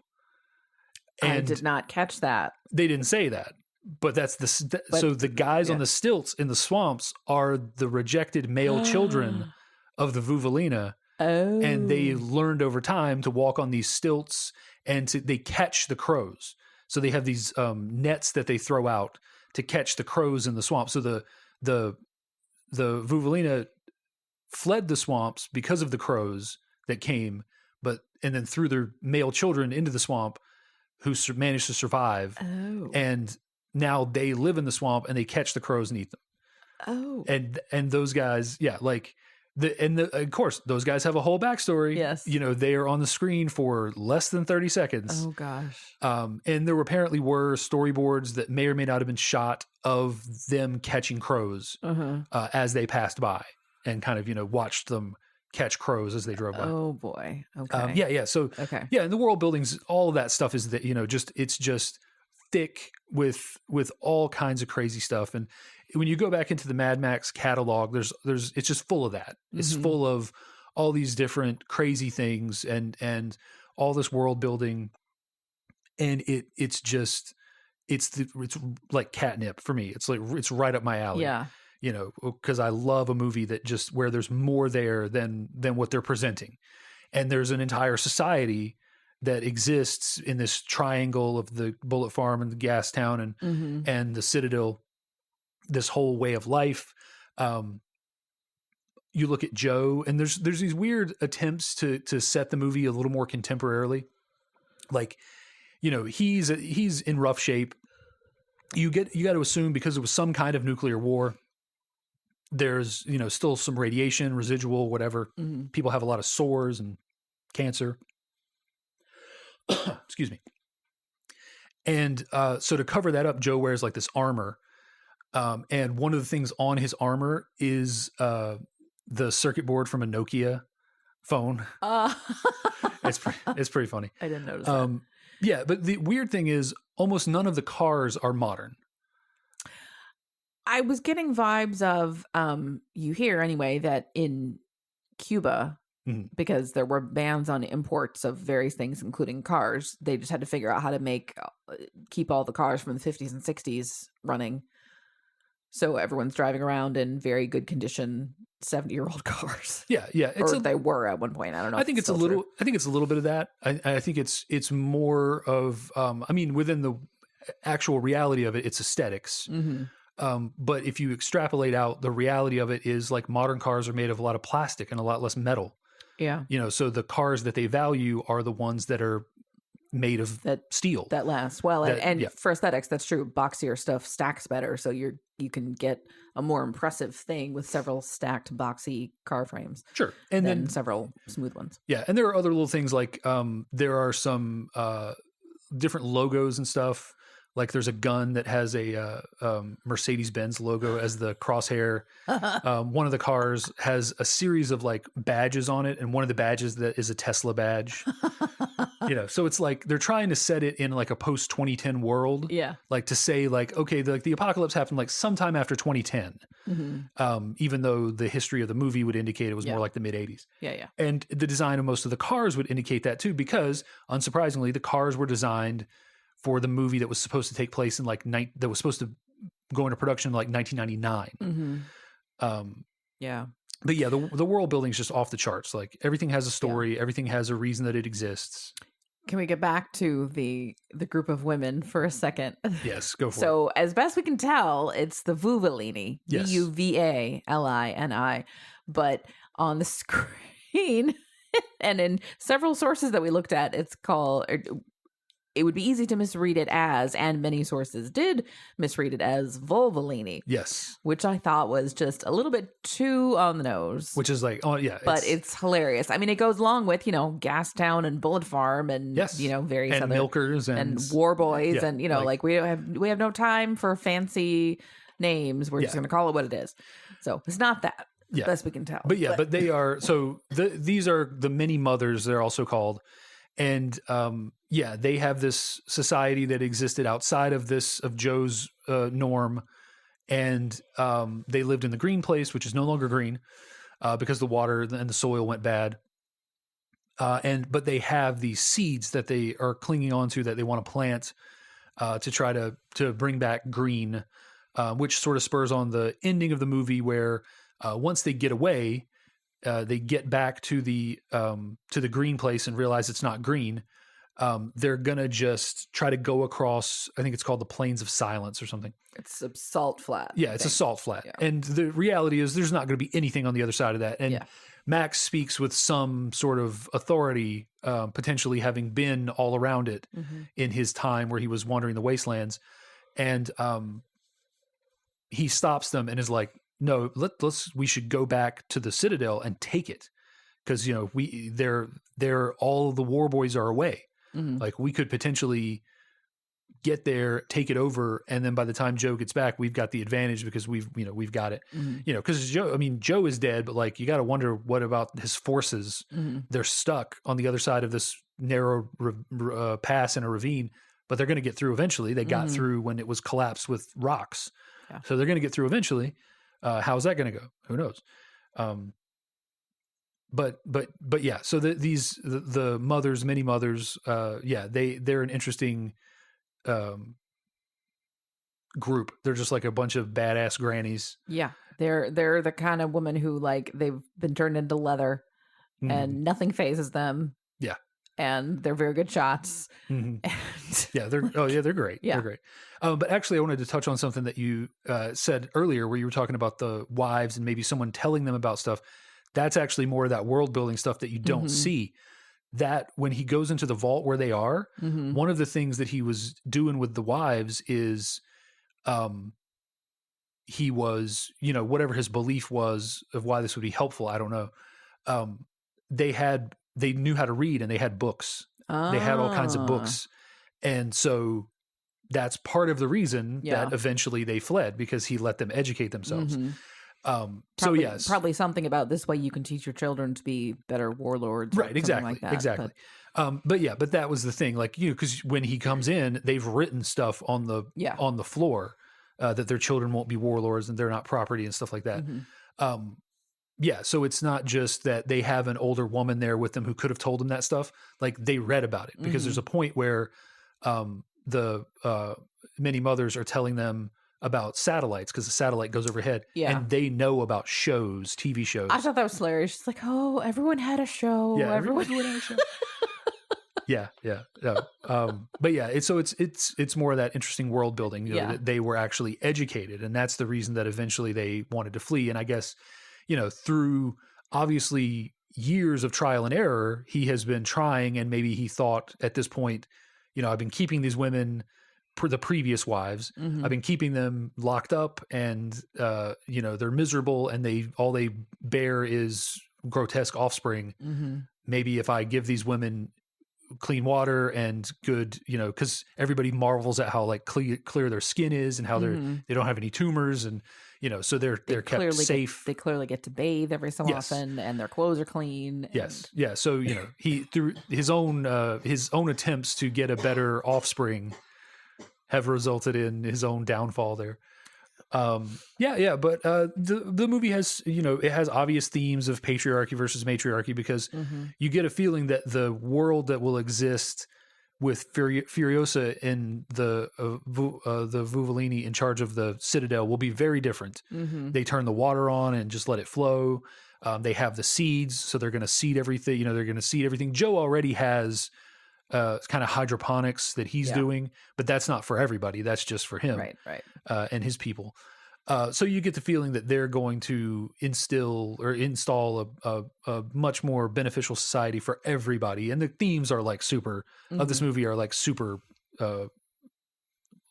And I did not catch that. they didn't say that, but that's so the guys on the stilts in the swamps are the rejected male children of the Vuvalina. Oh. And they learned over time to walk on these stilts, and they catch the crows. So they have these nets that they throw out to catch the crows in the swamp. So the Vuvalina fled the swamps because of the crows that came, and then threw their male children into the swamp, who managed to survive. Oh. And now they live in the swamp and they catch the crows and eat them. Oh. And those guys, of course, those guys have a whole backstory. Yes. They are on the screen for less than 30 seconds. Oh gosh. And there apparently were storyboards that may or may not have been shot of them catching crows as they passed by, and kind of, watched them catch crows as they drove by. Oh boy. Okay. So, Okay. yeah, and the world buildings, all of that stuff is that, it's just thick with all kinds of crazy stuff. And when you go back into the Mad Max catalog, it's just full of that. It's full of all these different crazy things and all this world building. And it's like catnip for me. It's right up my alley. Yeah. Because I love a movie that just where there's more there than what they're presenting. And there's an entire society that exists in this triangle of the Bullet Farm and the gas town and the Citadel, this whole way of life. You look at Joe, and there's these weird attempts to set the movie a little more contemporarily. Like, he's in rough shape. You got to assume because it was some kind of nuclear war, there's, still some radiation, residual, whatever. People have a lot of sores and cancer. Excuse me. And so to cover that up, Joe wears like this armor. And one of the things on his armor is the circuit board from a Nokia phone. It's pretty funny. I didn't notice that. Yeah, but the weird thing is almost none of the cars are modern. I was getting vibes of you hear anyway that in Cuba, because there were bans on imports of various things, including cars, they just had to figure out how to keep all the cars from the 50s and 60s running. So everyone's driving around in very good condition 70-year-old cars. Yeah. They were at one point. I don't know. I think it's a little bit of that. I think it's more of within the actual reality of it, it's aesthetics. But if you extrapolate out, the reality of it is like modern cars are made of a lot of plastic and a lot less metal. Yeah. So the cars that they value are the ones that are made of steel. That lasts well. For aesthetics, that's true. Boxier stuff stacks better. So you can get a more impressive thing with several stacked boxy car frames. Sure. And then several smooth ones. Yeah. And there are other little things like there are some different logos and stuff. Like there's a gun that has a Mercedes-Benz logo as the crosshair. One of the cars has a series of like badges on it, and one of the badges that is a Tesla badge. So it's like they're trying to set it in like a post 2010 world. Yeah, like to say like, okay, the apocalypse happened like sometime after 2010. Even though the history of the movie would indicate it was more like the mid 80s. Yeah. And the design of most of the cars would indicate that too, because unsurprisingly, the cars were designed for the movie that was supposed to take place in that was supposed to go into production in like 1999. Yeah. But yeah, the world building is just off the charts. Like everything has a story, everything has a reason that it exists. Can we get back to the group of women for a second? Yes, go for it. So as best we can tell, it's the Vuvalini, yes. Vuvalini, but on the screen and in several sources that we looked at, it would be easy to misread it as, and many sources did misread it as, Vulvalini. Yes. Which I thought was just a little bit too on the nose. Which is like, oh yeah. But it's hilarious. I mean, it goes along with, Gastown and Bullet Farm and, various and other. Milkers and War Boys. And, we have no time for fancy names. We're just going to call it what it is. So it's not that. Yeah. Best we can tell. But they are, so these are the many mothers, they're also called. And yeah, they have this society that existed outside of Joe's norm, and they lived in the green place, which is no longer green because the water and the soil went bad. But they have these seeds that they are clinging onto that they want to plant to try to bring back green, which sort of spurs on the ending of the movie where once they get away, they get back to the green place and realize it's not green. They're gonna just try to go across. I think it's called the Plains of Silence or something. It's a salt flat. Yeah, it's a salt flat. Yeah. And the reality is there's not going to be anything on the other side of that. And Max speaks with some sort of authority, potentially having been all around it in his time where he was wandering the wastelands. And he stops them and is like, no, we should go back to the Citadel and take it. Because, they're all the war boys are away. Like we could potentially get there, take it over, and then by the time Joe gets back, we've got the advantage because we've got it. Because Joe is dead, but like you got to wonder what about his forces? They're stuck on the other side of this narrow pass in a ravine, but they're going to get through eventually. They got through when it was collapsed with rocks, so they're going to get through eventually. How's that going to go? Who knows? But yeah, so the mothers, many mothers, they're an interesting group. They're just like a bunch of badass grannies. Yeah, they're the kind of woman who like they've been turned into leather, and nothing phases them. Yeah, and they're very good shots. And, yeah, they're great. Yeah. They're great. But actually, I wanted to touch on something that you said earlier, where you were talking about the wives and maybe someone telling them about stuff. That's actually more of that world building stuff that you don't see. That when he goes into the vault where they are, one of the things that he was doing with the wives is he was, whatever his belief was of why this would be helpful, I don't know. They knew how to read and they had books. They had all kinds of books. And so that's part of the reason that eventually they fled, because he let them educate themselves. Probably something about this way you can teach your children to be better warlords, right? Exactly, like that, exactly. But that was the thing, like because when he comes in, they've written stuff on the floor that their children won't be warlords and they're not property and stuff like that. So it's not just that they have an older woman there with them who could have told them that stuff. Like they read about it because there's a point where the many mothers are telling them about satellites because the satellite goes overhead and they know about shows, TV shows. I thought that was hilarious. It's like, oh, everyone had a show. Yeah, everyone had a show. But yeah, it's more of that interesting world building, that they were actually educated. And that's the reason that eventually they wanted to flee. And I guess, through obviously years of trial and error, he has been trying, and maybe he thought at this point, I've been keeping these women, the previous wives, I've been keeping them locked up and, they're miserable and all they bear is grotesque offspring. Maybe if I give these women clean water and good, cause everybody marvels at how like clear their skin is and how they don't have any tumors. And, so they're kept safe. They clearly get to bathe every so often and their clothes are clean. Yes. Yeah. So, he, through his own attempts to get a better offspring, have resulted in his own downfall there. But the movie has, it has obvious themes of patriarchy versus matriarchy because you get a feeling that the world that will exist with Furiosa in the Vuvolini in charge of the Citadel will be very different. They turn the water on and just let it flow. They have the seeds, so they're going to seed everything. They're going to seed everything. Joe already has kind of hydroponics that he's doing, but that's not for everybody. That's just for him, right. And his people. So you get the feeling that they're going to install a much more beneficial society for everybody. And the themes are like super of this movie are like super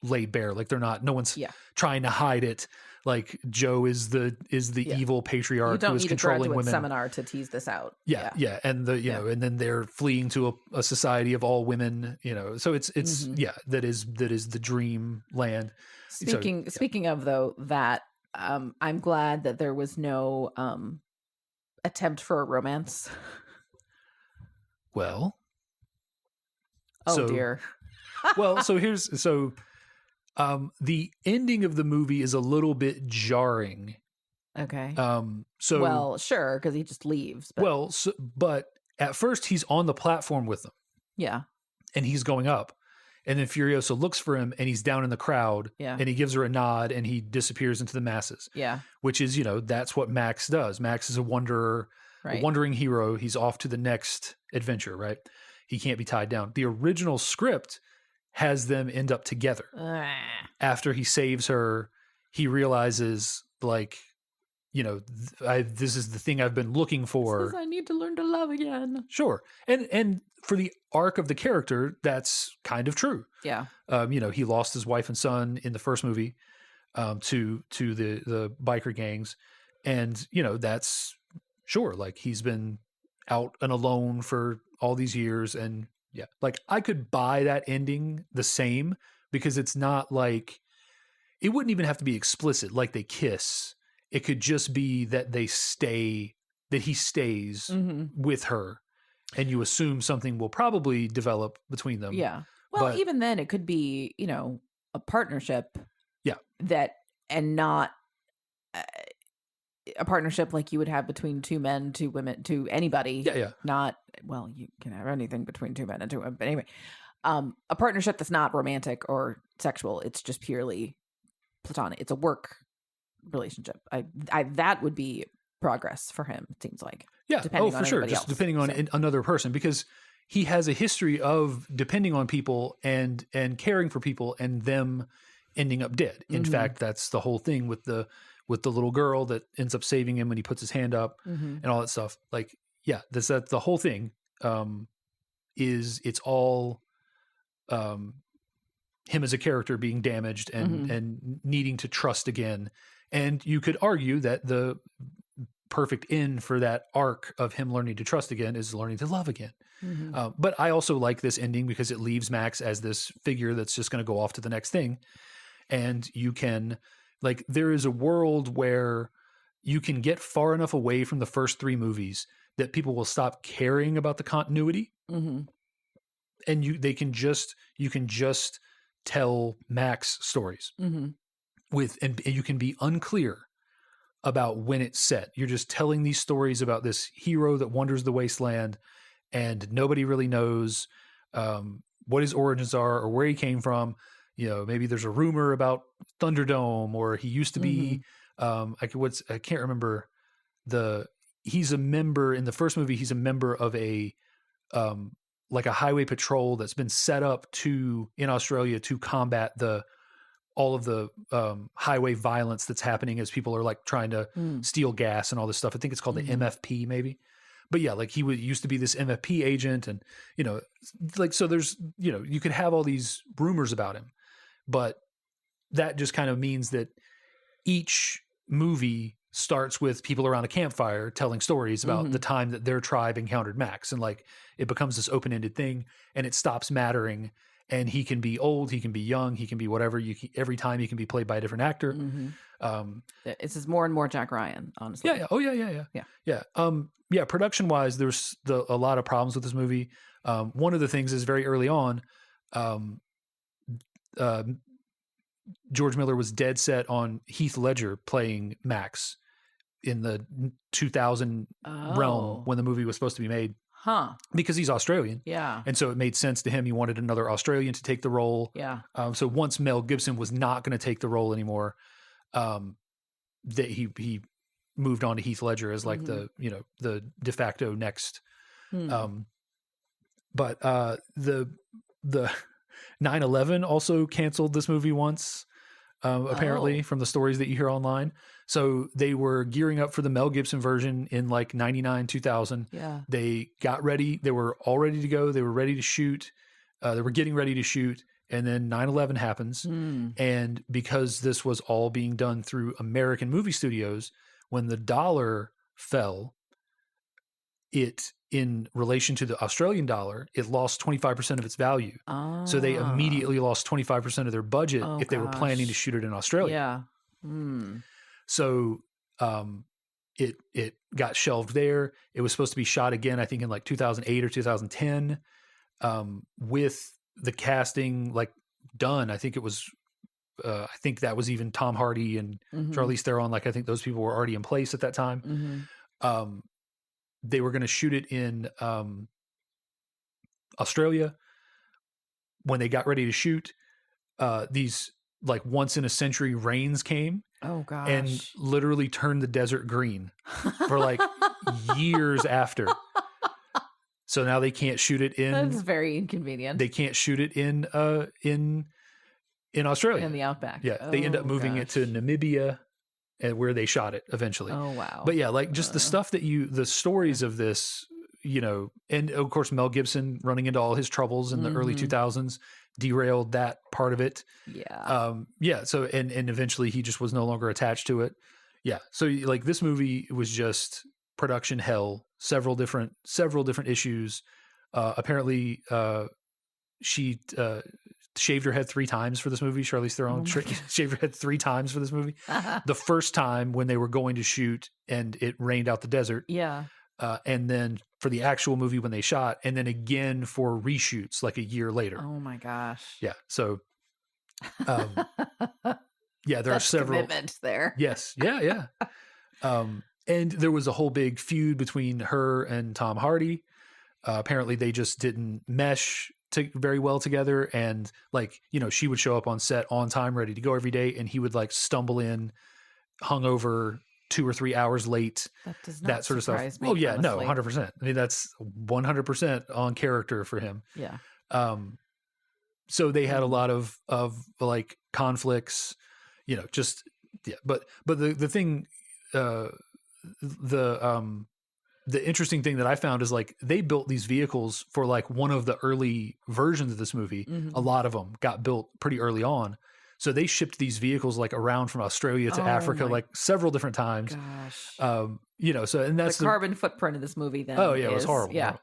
laid bare. Like no one's trying to hide it. Like Joe is the evil patriarch who is controlling women. Seminar to tease this out. Yeah. And and then they're fleeing to a society of all women. So it's that is the dream land. Speaking of though that, I'm glad that there was no attempt for a romance. Well, Oh dear. Well, so the ending of the movie is a little bit jarring. Okay. So well, sure, because he just leaves. But but at first he's on the platform with them yeah, and he's going up. And then Furiosa looks for him and he's down in the crowd yeah, and he gives her a nod and he disappears into the masses, yeah. which is, that's what Max does. Max is a wanderer, Right. a wandering hero. He's off to the next adventure, right? He can't be tied down. The original script has them end up together. After he saves her, he realizes, like, this is the thing I've been looking for. Says I need to learn to love again. Sure. And for the arc of the character, that's kind of true. Yeah. He lost his wife and son in the first movie to the biker gangs. And, that's sure. Like, he's been out and alone for all these years. And yeah, like, I could buy that ending the same, because it's not like, it wouldn't even have to be explicit, like they kiss. It could just be that he stays with her, and you assume something will probably develop between them. Yeah. Well, even then it could be, a partnership. Yeah. And not a partnership like you would have between two men, two women, to anybody. Yeah, yeah. Not, well, you can have anything between two men and two women. But anyway, a partnership that's not romantic or sexual. It's just purely platonic. It's a work relationship. That would be progress for him, it seems like. Yeah. Depending on for sure. everybody Just else. depending on another person, because he has a history of depending on people and caring for people and them ending up dead. In fact, that's the whole thing with the little girl that ends up saving him when he puts his hand up and all that stuff. Like, yeah, that's the whole thing. It's all him as a character being damaged and needing to trust again. And you could argue that the perfect end for that arc of him learning to trust again is learning to love again. But I also like this ending because it leaves Max as this figure that's just going to go off to the next thing. And you can, like, there is a world where you can get far enough away from the first three movies that people will stop caring about the continuity. And you can just tell Max stories and you can be unclear about when it's set. You're just telling these stories about this hero that wanders the wasteland and nobody really knows what his origins are or where he came from. Maybe there's a rumor about Thunderdome, or he used to be, I can't remember he's a member in the first movie. He's a member of a highway patrol that's been set up in Australia to combat all of the highway violence that's happening as people are like trying to steal gas and all this stuff. I think it's called the MFP maybe. But yeah, like he used to be this MFP agent, and so there's you could have all these rumors about him, but that just kind of means that each movie starts with people around a campfire telling stories about the time that their tribe encountered Max, and like it becomes this open-ended thing, and it stops mattering. And he can be old, he can be young, he can be whatever. Every time he can be played by a different actor. It's just more and more Jack Ryan, honestly. Yeah. Oh yeah. Production wise, there's a lot of problems with this movie. One of the things is very early on, George Miller was dead set on Heath Ledger playing Max in the 2000 realm when the movie was supposed to be made. Because he's Australian. Yeah. And so it made sense to him. He wanted another Australian to take the role. Yeah. So once Mel Gibson was not going to take the role anymore, that he moved on to Heath Ledger as like the de facto next. But the 9/11 also canceled this movie once, apparently, from the stories that you hear online. So they were gearing up for the Mel Gibson version in like 99, 2000. Yeah. They got ready. They were all ready to go. They were ready to shoot. They were getting ready to shoot. And then 9/11 happens. And because this was all being done through American movie studios, when the dollar fell, in relation to the Australian dollar, it lost 25% of its value. So they immediately lost 25% of their budget if they were planning to shoot it in Australia. Yeah. So it got shelved there. It was supposed to be shot again, I think in like 2008 or 2010, with the casting like done. I think it was. I think that was even Tom Hardy and Charlize Theron. Like I think those people were already in place at that time. They were going to shoot it in Australia. When they got ready to shoot, these like once in a century rains came. Oh gosh. And literally turned the desert green for like years after. So now they can't shoot it in. That's very inconvenient. They can't shoot it in Australia. In the outback. Yeah. They end up moving it to Namibia and where they shot it eventually. Oh wow. But yeah, like just the stuff that the stories of this, you know, and of course Mel Gibson running into all his troubles in the early 2000s derailed that part of it. Yeah. Yeah. So, and eventually he just was no longer attached to it. Yeah. So like this movie was just production hell, several different issues. Apparently, she shaved her head 3 times for this movie. Charlize Theron shaved her head 3 times for this movie. The first time when they were going to shoot and it rained out the desert. Yeah. And then for the actual movie when they shot, and then again for reshoots like a year later. Oh my gosh. Yeah. So, yeah, there are several commitment there. Yes. Yeah. Yeah. And there was a whole big feud between her and Tom Hardy. Apparently they just didn't mesh very well together. And like, you know, she would show up on set on time, ready to go every day. And he would like stumble in hungover 2 or 3 hours late, that does not that sort of stuff. me, Oh yeah, honestly. no, 100%. I mean, that's 100% on character for him. Yeah. So they had a lot of like conflicts, you know, just, yeah. But the thing, the interesting thing that I found is like they built these vehicles for like one of the early versions of this movie. A lot of them got built pretty early on. So they shipped these vehicles like around from Australia to Africa, like several different times. Gosh. You know, so, and that's the carbon footprint of this movie then. Oh yeah, it was horrible. Yeah.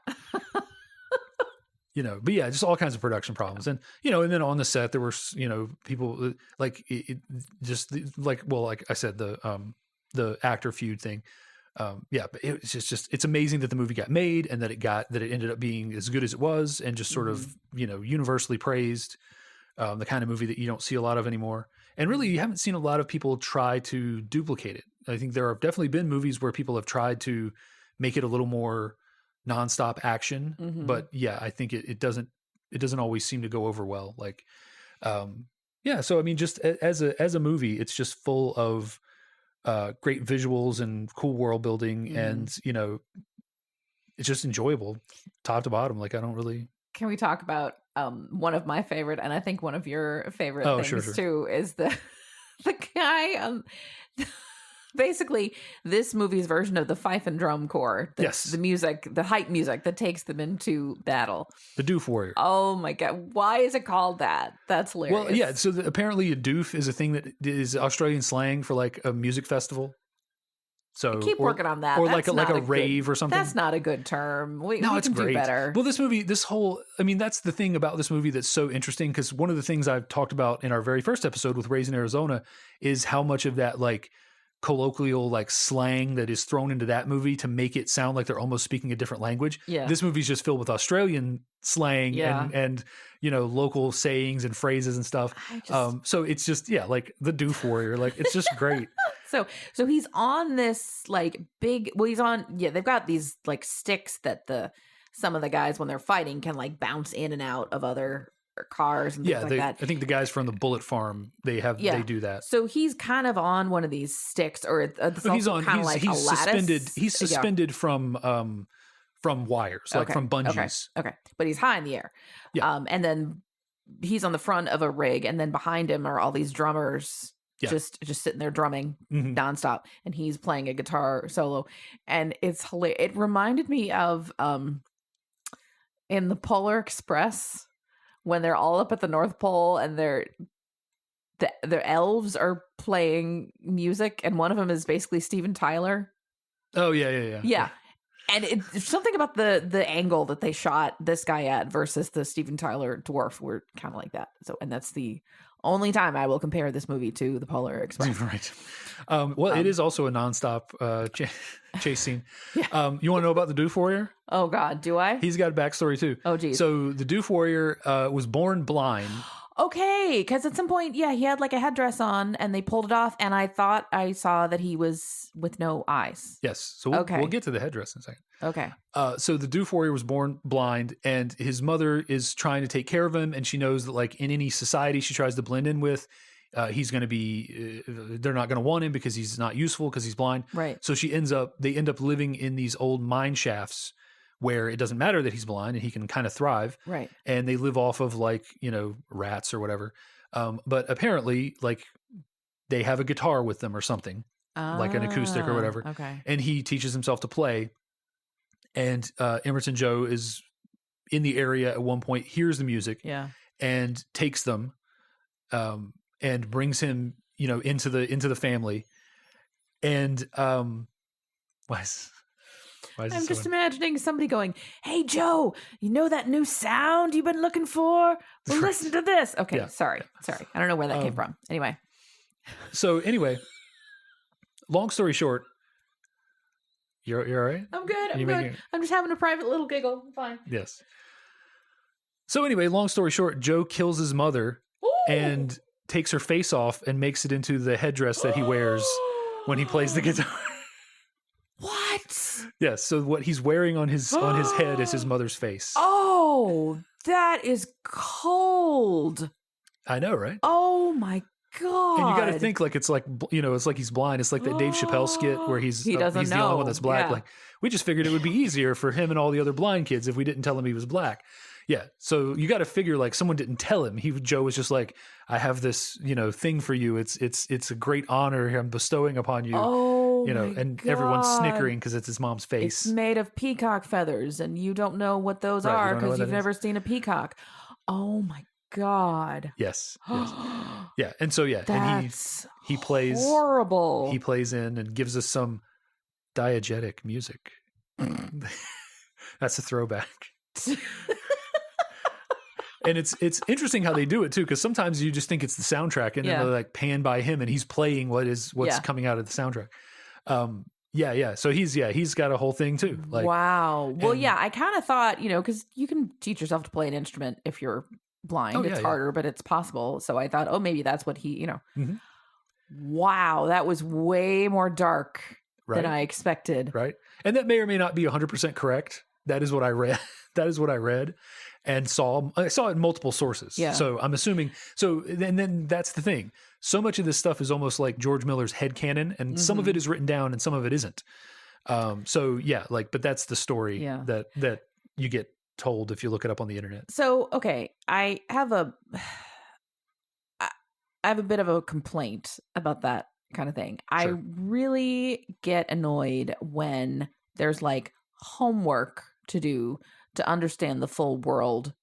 You know, but yeah, just all kinds of production problems. And, you know, and then on the set, there were, you know, people like just like, well, like I said, the actor feud thing. Yeah, but it's just, it's amazing that the movie got made and that it ended up being as good as it was and just sort of, you know, universally praised, the kind of movie that you don't see a lot of anymore. And really, you haven't seen a lot of people try to duplicate it. I think there have definitely been movies where people have tried to make it a little more nonstop action, but yeah, I think it doesn't always seem to go over well. Like, yeah. So, I mean, just as a movie, it's just full of, great visuals and cool world building and, you know, it's just enjoyable top to bottom. Like, I don't really. Can we talk about, one of my favorite, and I think one of your favorite things sure. too, is the guy, basically this movie's version of the fife and drum corps. Yes. The music, the hype music that takes them into battle. The Doof Warrior. Oh my God. Why is it called that? That's hilarious. Well, yeah. So apparently a doof is a thing that is Australian slang for like a music festival. So keep working on that. Or That's like a not rave or something. That's not a good term. We it's can great. do better. Well, this movie, I mean, that's the thing about this movie that's so interesting, because one of the things I've talked about in our very first episode with Raising Arizona is how much of that like colloquial like slang that is thrown into that movie to make it sound like they're almost speaking a different language. Yeah. This movie's just filled with Australian slang and you know, local sayings and phrases and stuff. So it's just, yeah, like the Doof Warrior, like it's just great. So he's on this like big, well, he's on, they've got these like sticks that some of the guys when they're fighting can like bounce in and out of other cars and things like that. I think the guys from the Bullet Farm, they do that. So he's kind of on one of these sticks, or he's on kind of like he's a lattice. He's suspended from wires, like from bungees. Okay. But he's high in the air. Yeah. And then he's on the front of a rig, and then behind him are all these drummers just sitting there drumming nonstop, and he's playing a guitar solo, and it's hilarious. It reminded me of in the Polar Express when they're all up at the North Pole and the elves are playing music, and one of them is basically Steven Tyler. Oh yeah. Yeah. And it's something about the angle that they shot this guy at versus the Steven Tyler dwarf were kind of like that. So, and that's the only time I will compare this movie to The Polar Express. Right. Well, it is also a nonstop chase scene. Yeah. You want to know about the Doof Warrior? Oh God, do I? He's got a backstory too. Oh geez. So the Doof Warrior was born blind. Okay, because at some point, yeah, he had like a headdress on, and they pulled it off, and I thought I saw that he was with no eyes. Yes. So we'll get to the headdress in a second. Okay. So the Doof Warrior was born blind, and his mother is trying to take care of him, and she knows that like in any society she tries to blend in with, he's going to be they're not going to want him because he's not useful because he's blind. Right. So they end up living in these old mine shafts where it doesn't matter that he's blind and he can kind of thrive. Right. And they live off of like, rats or whatever. But apparently like they have a guitar with them or something, like an acoustic or whatever. Okay. And he teaches himself to play. And Emerson Joe is in the area at one point, hears the music, and takes them, and brings him, into the family. And why is I'm just imagining somebody going, "Hey Joe, you know that new sound you've been looking for? Well, listen to this." Okay, Yeah. sorry. I don't know where that came from. Anyway. So anyway, long story short, you're all right? I'm good. I'm You good. making- I'm just having a private little giggle. I'm fine. Yes. So anyway, long story short, Joe kills his mother Ooh. and takes her face off and makes it into the headdress that he wears when he plays the guitar. What? Yes. So what he's wearing on his head is his mother's face. Oh, that is cold. I know, right? Oh my God. And you got to think like it's like it's like he's blind. It's like that Dave Chappelle skit where He doesn't he's the only know. one that's black. Yeah. Like we just figured it would be easier for him and all the other blind kids if we didn't tell him he was black. Yeah. So you got to figure like someone didn't tell him. Joe was just like, I have this thing for you. It's a great honor I'm bestowing upon you. Oh, and my everyone's God. snickering because it's his mom's face. It's made of peacock feathers, and you don't know what those Right, you are don't know because what you've that is. never seen a peacock. Oh my God. Yes. Yeah. And so and That's he plays horrible. He plays in and gives us some diegetic music. That's a throwback. And it's interesting how they do it too, because sometimes you just think it's the soundtrack, and then they like pan by him, and he's playing what's coming out of the soundtrack. Yeah. So he's got a whole thing too. Like, wow. Well, yeah, I kind of thought, because you can teach yourself to play an instrument if you're blind. It's harder, but it's possible. So I thought, maybe that's what he, Mhm. Wow, that was way more dark right, than I expected. right, and that may or may not be 100% correct. That is what I read. That is what I read and saw. I saw it in multiple sources. Yeah. So I'm assuming. So and then that's the thing. So much of this stuff is almost like George Miller's headcanon, and some of it is written down and some of it isn't. So yeah, but that's the story that you get told if you look it up on the internet. So, okay, I have a bit of a complaint about that kind of thing. I Sure. really get annoyed when there's like homework to do to understand the full world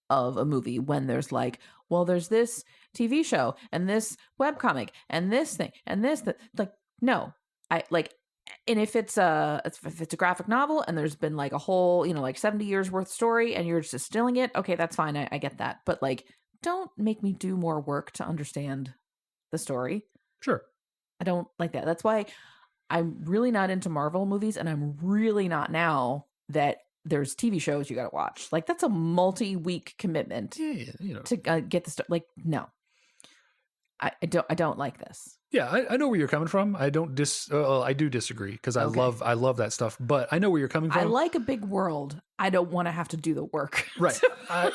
of a movie, when there's like, well, there's this TV show and this webcomic and this thing and this like, no, I like, and if it's a graphic novel and there's been like a whole, like 70 years worth story and you're just distilling it, okay, that's fine. I get that. But like, don't make me do more work to understand the story. Sure. I don't like that. That's why I'm really not into Marvel movies, and I'm really not now that there's TV shows you got to watch. Like, that's a multi-week commitment Yeah. to get the like, no. I don't like this. Yeah, I know where you're coming from. I don't I do disagree because I love that stuff. But I know where you're coming from. I like a big world. I don't want to have to do the work. Right.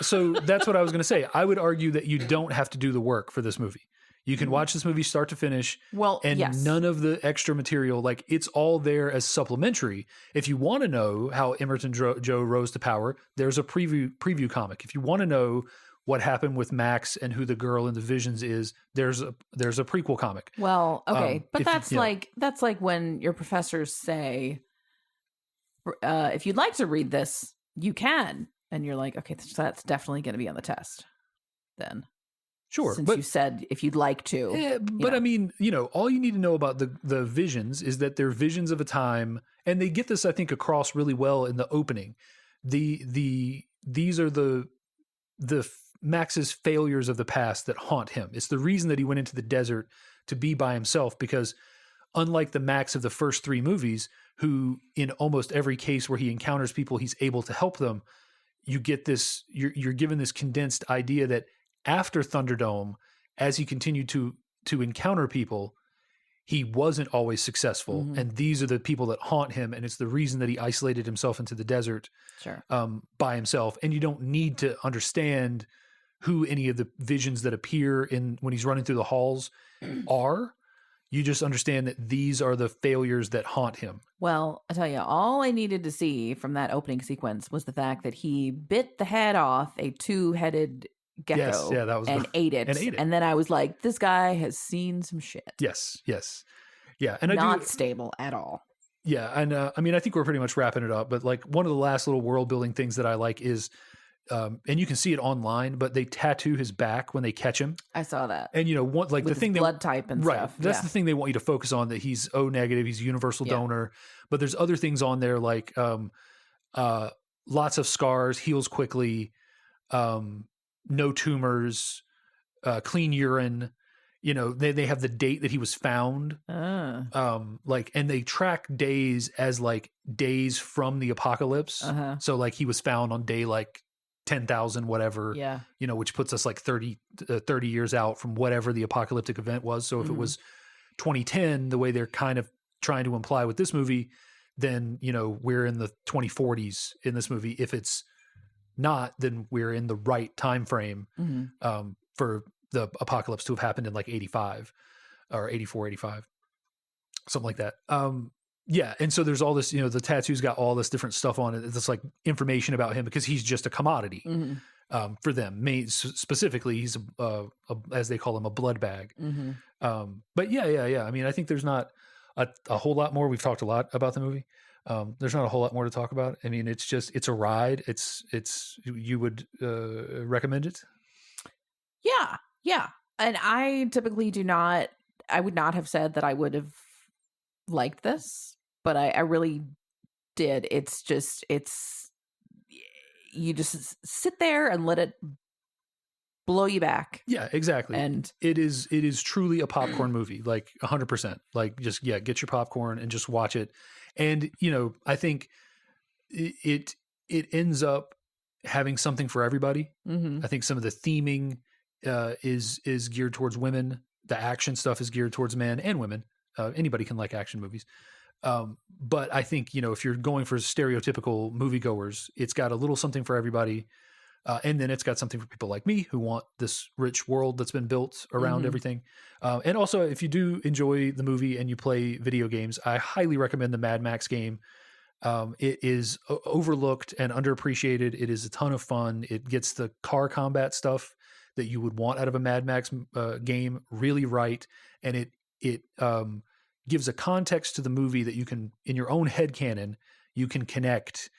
So that's what I was going to say. I would argue that you don't have to do the work for this movie. You can watch this movie start to finish. Well, and yes. none of the extra material, like it's all there as supplementary. If you want to know how Emerson Joe rose to power, there's a preview comic. If you want to know what happened with Max and who the girl in the visions is, there's a prequel comic. Well, okay, but that's you know. that's like when your professors say, if you'd like to read this, you can, and you're like, okay, that's definitely going to be on the test. Then, Sure, since but you said if you'd like to, yeah, but I mean, all you need to know about the visions is that they're visions of a time, and they get this, I think, across really well in the opening. These are the Max's failures of the past that haunt him. It's the reason that he went into the desert to be by himself, because unlike the Max of the first 3 movies, who in almost every case where he encounters people, he's able to help them, you get this, you're given this condensed idea that after Thunderdome, as he continued to encounter people, he wasn't always successful. Mhm. And these are the people that haunt him. And it's the reason that he isolated himself into the desert Sure. by himself. And you don't need to understand who any of the visions that appear in when he's running through the halls are. You just understand that these are the failures that haunt him. Well, I tell you, all I needed to see from that opening sequence was the fact that he bit the head off a 2-headed gecko Yes, yeah, that was and ate it. and ate it. And then I was like, this guy has seen some shit. Yes. Yeah. And Not I do, stable at all. yeah. And I mean, I think we're pretty much wrapping it up, but like one of the last little world building things that I like is, and you can see it online, but they tattoo his back when they catch him. I saw that. And, you know, one, like With the thing his blood type and right. stuff. That's Yeah. the thing they want you to focus on, that he's O negative, he's a universal Yeah. donor. But there's other things on there like lots of scars, heals quickly, no tumors, clean urine. You know, they have the date that he was found. Like, and they track days as like days from the apocalypse. Uh-huh. So like he was found on day like 10,000, whatever. Yeah. You know, which puts us like 30 years out from whatever the apocalyptic event was. So if it Mhm. was 2010, the way they're kind of trying to imply with this movie, then, you know, we're in the 2040s in this movie. If it's not, then we're in the right time frame Mm-hmm. for the apocalypse to have happened in like 85 or 84, 85, something like that. Yeah. And so there's all this, you know, the tattoo's got all this different stuff on it. It's like information about him because he's just a commodity Mm-hmm. for them. Specifically, he's as they call him, a blood bag. Mm-hmm. But yeah. I mean, I think there's not a whole lot more. We've talked a lot about the movie. There's not a whole lot more to talk about. I mean, it's a ride. You would recommend it? Yeah. And I typically I would not have said that I would have liked this, but I really did. You just sit there and let it blow you back. Yeah, exactly. And it is truly a popcorn movie, like 100%. Like just, yeah, get your popcorn and just watch it. And, you know, I think it ends up having something for everybody. mm-hmm. I think some of the theming is geared towards women. The action stuff is geared towards men and women. Anybody can like action movies. But I think, you know, if you're going for stereotypical moviegoers, it's got a little something for everybody. And then it's got something for people like me who want this rich world that's been built around Mhm. everything. And also, if you do enjoy the movie and you play video games, I highly recommend the Mad Max game. It is overlooked and underappreciated. It is a ton of fun. It gets the car combat stuff that you would want out of a Mad Max game really right. And it gives a context to the movie that you can, in your own headcanon, you can connect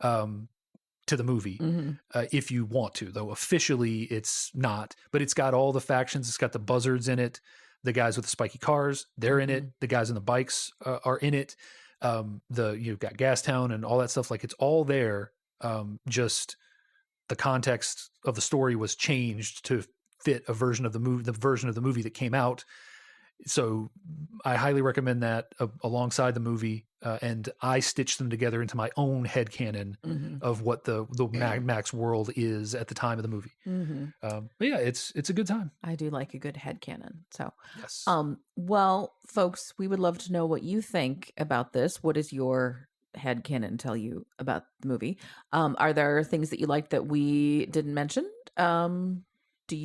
to the movie Mm-hmm. if you want to, though officially it's not. But it's got all the factions. It's got the buzzards in it. The guys with the spiky cars, they're in it. The guys on the bikes are in it. You've got Gastown and all that stuff. Like, it's all there. Just the context of the story was changed to fit a version of the movie that came out. So I highly recommend that alongside the movie. And I stitched them together into my own headcanon Mm-hmm. of what the Mad Max world is at the time of the movie. Mm-hmm. But yeah, it's a good time. I do like a good headcanon. So, Yes. well, folks, we would love to know what you think about this. What does your headcanon tell you about the movie? Are there things that you like that we didn't mention? Do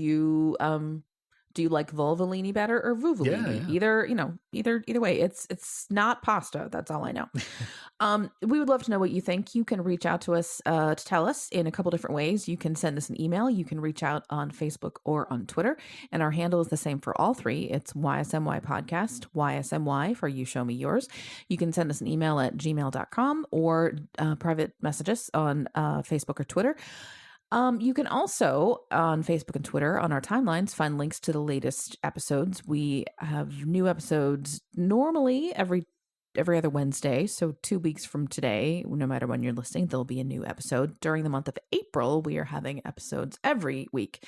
you like Vulvolini better or Vuvolini? Yeah. Either way. It's not pasta. That's all I know. We would love to know what you think. You can reach out to us to tell us in a couple different ways. You can send us an email. You can reach out on Facebook or on Twitter. And our handle is the same for all three. It's YSMY Podcast, YSMY for You Show Me Yours. You can send us an email at gmail.com or private message us on Facebook or Twitter. You can also, on Facebook and Twitter, on our timelines, find links to the latest episodes. We have new episodes normally every every other Wednesday. So 2 weeks from today, no matter when you're listening, there'll be a new episode. During the month of April, we are having episodes every week.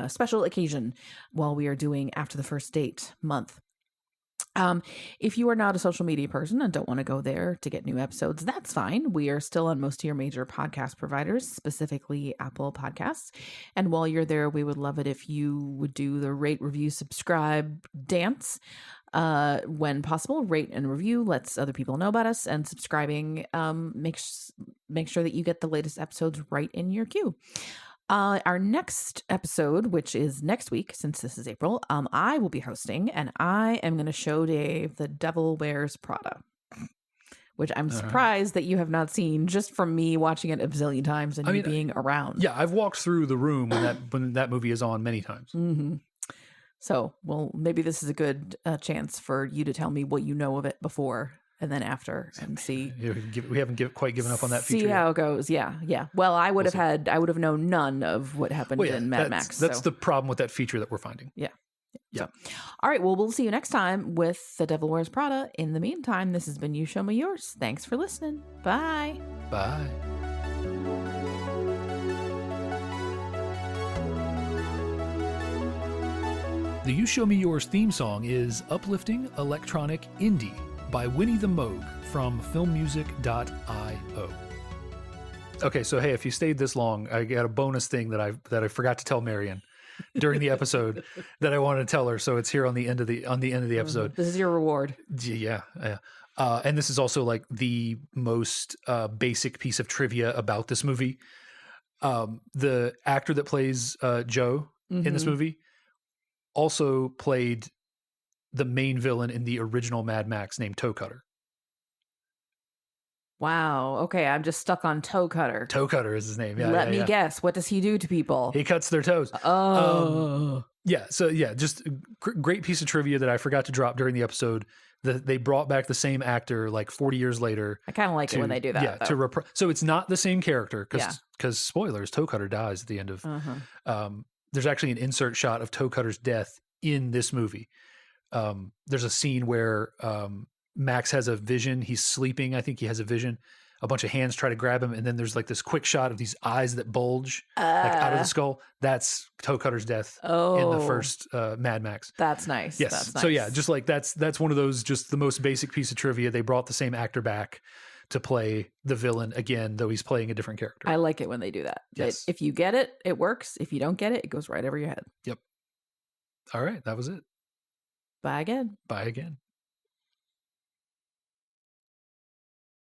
Special occasion while we are doing After the First Date month. If you are not a social media person and don't want to go there to get new episodes, that's fine. We are still on most of your major podcast providers, specifically Apple Podcasts. And while you're there, we would love it if you would do the rate, review, subscribe dance. When possible, rate and review lets other people know about us, and subscribing makes sure that you get the latest episodes right in your queue. Our next episode, which is next week, since this is April, I will be hosting, and I am going to show Dave The Devil Wears Prada, which I'm surprised that you have not seen, just from me watching it a bazillion times and you being around. Yeah, I've walked through the room when that movie is on many times. Mm-hmm. So, well, maybe this is a good chance for you to tell me what you know of it before and then after, and see. We haven't quite given up on that feature. See how it goes. Yeah. Well, I would have known none of what happened in Mad Max. That's the problem with that feature that we're finding. Yeah. Yeah. So, all right. Well, we'll see you next time with The Devil Wears Prada. In the meantime, this has been You Show Me Yours. Thanks for listening. Bye. Bye. The You Show Me Yours theme song is Uplifting Electronic Indie by Winnie the Moog from filmmusic.io. Okay, so hey, if you stayed this long, I got a bonus thing that I forgot to tell Marion during the episode that I wanted to tell her. So it's here on the end of the episode. This is your reward. Yeah. And this is also like the most basic piece of trivia about this movie. The actor that plays Joe in this movie also played the main villain in the original Mad Max named Toe Cutter. Wow. Okay, I'm just stuck on Toe Cutter. Toe Cutter is his name. Yeah. Let me guess. What does he do to people? He cuts their toes. Oh. Yeah. So yeah, just a great piece of trivia that I forgot to drop during the episode. They brought back the same actor like 40 years later. I kind of like it when they do that. Yeah. So it's not the same character because spoilers, Toe Cutter dies at the end of. There's actually an insert shot of Toe Cutter's death in this movie. There's a scene where Max has a vision. He's sleeping. I think he has a vision. A bunch of hands try to grab him, and then there's like this quick shot of these eyes that bulge like out of the skull. That's Toe Cutter's death in the first Mad Max. That's nice. Yes. That's nice. So yeah, just like that's one of those, just the most basic piece of trivia. They brought the same actor back to play the villain again, though he's playing a different character. I like it when they do that. Yes. If you get it, it works. If you don't get it, it goes right over your head. Yep. All right. That was it. Bye again. Bye again.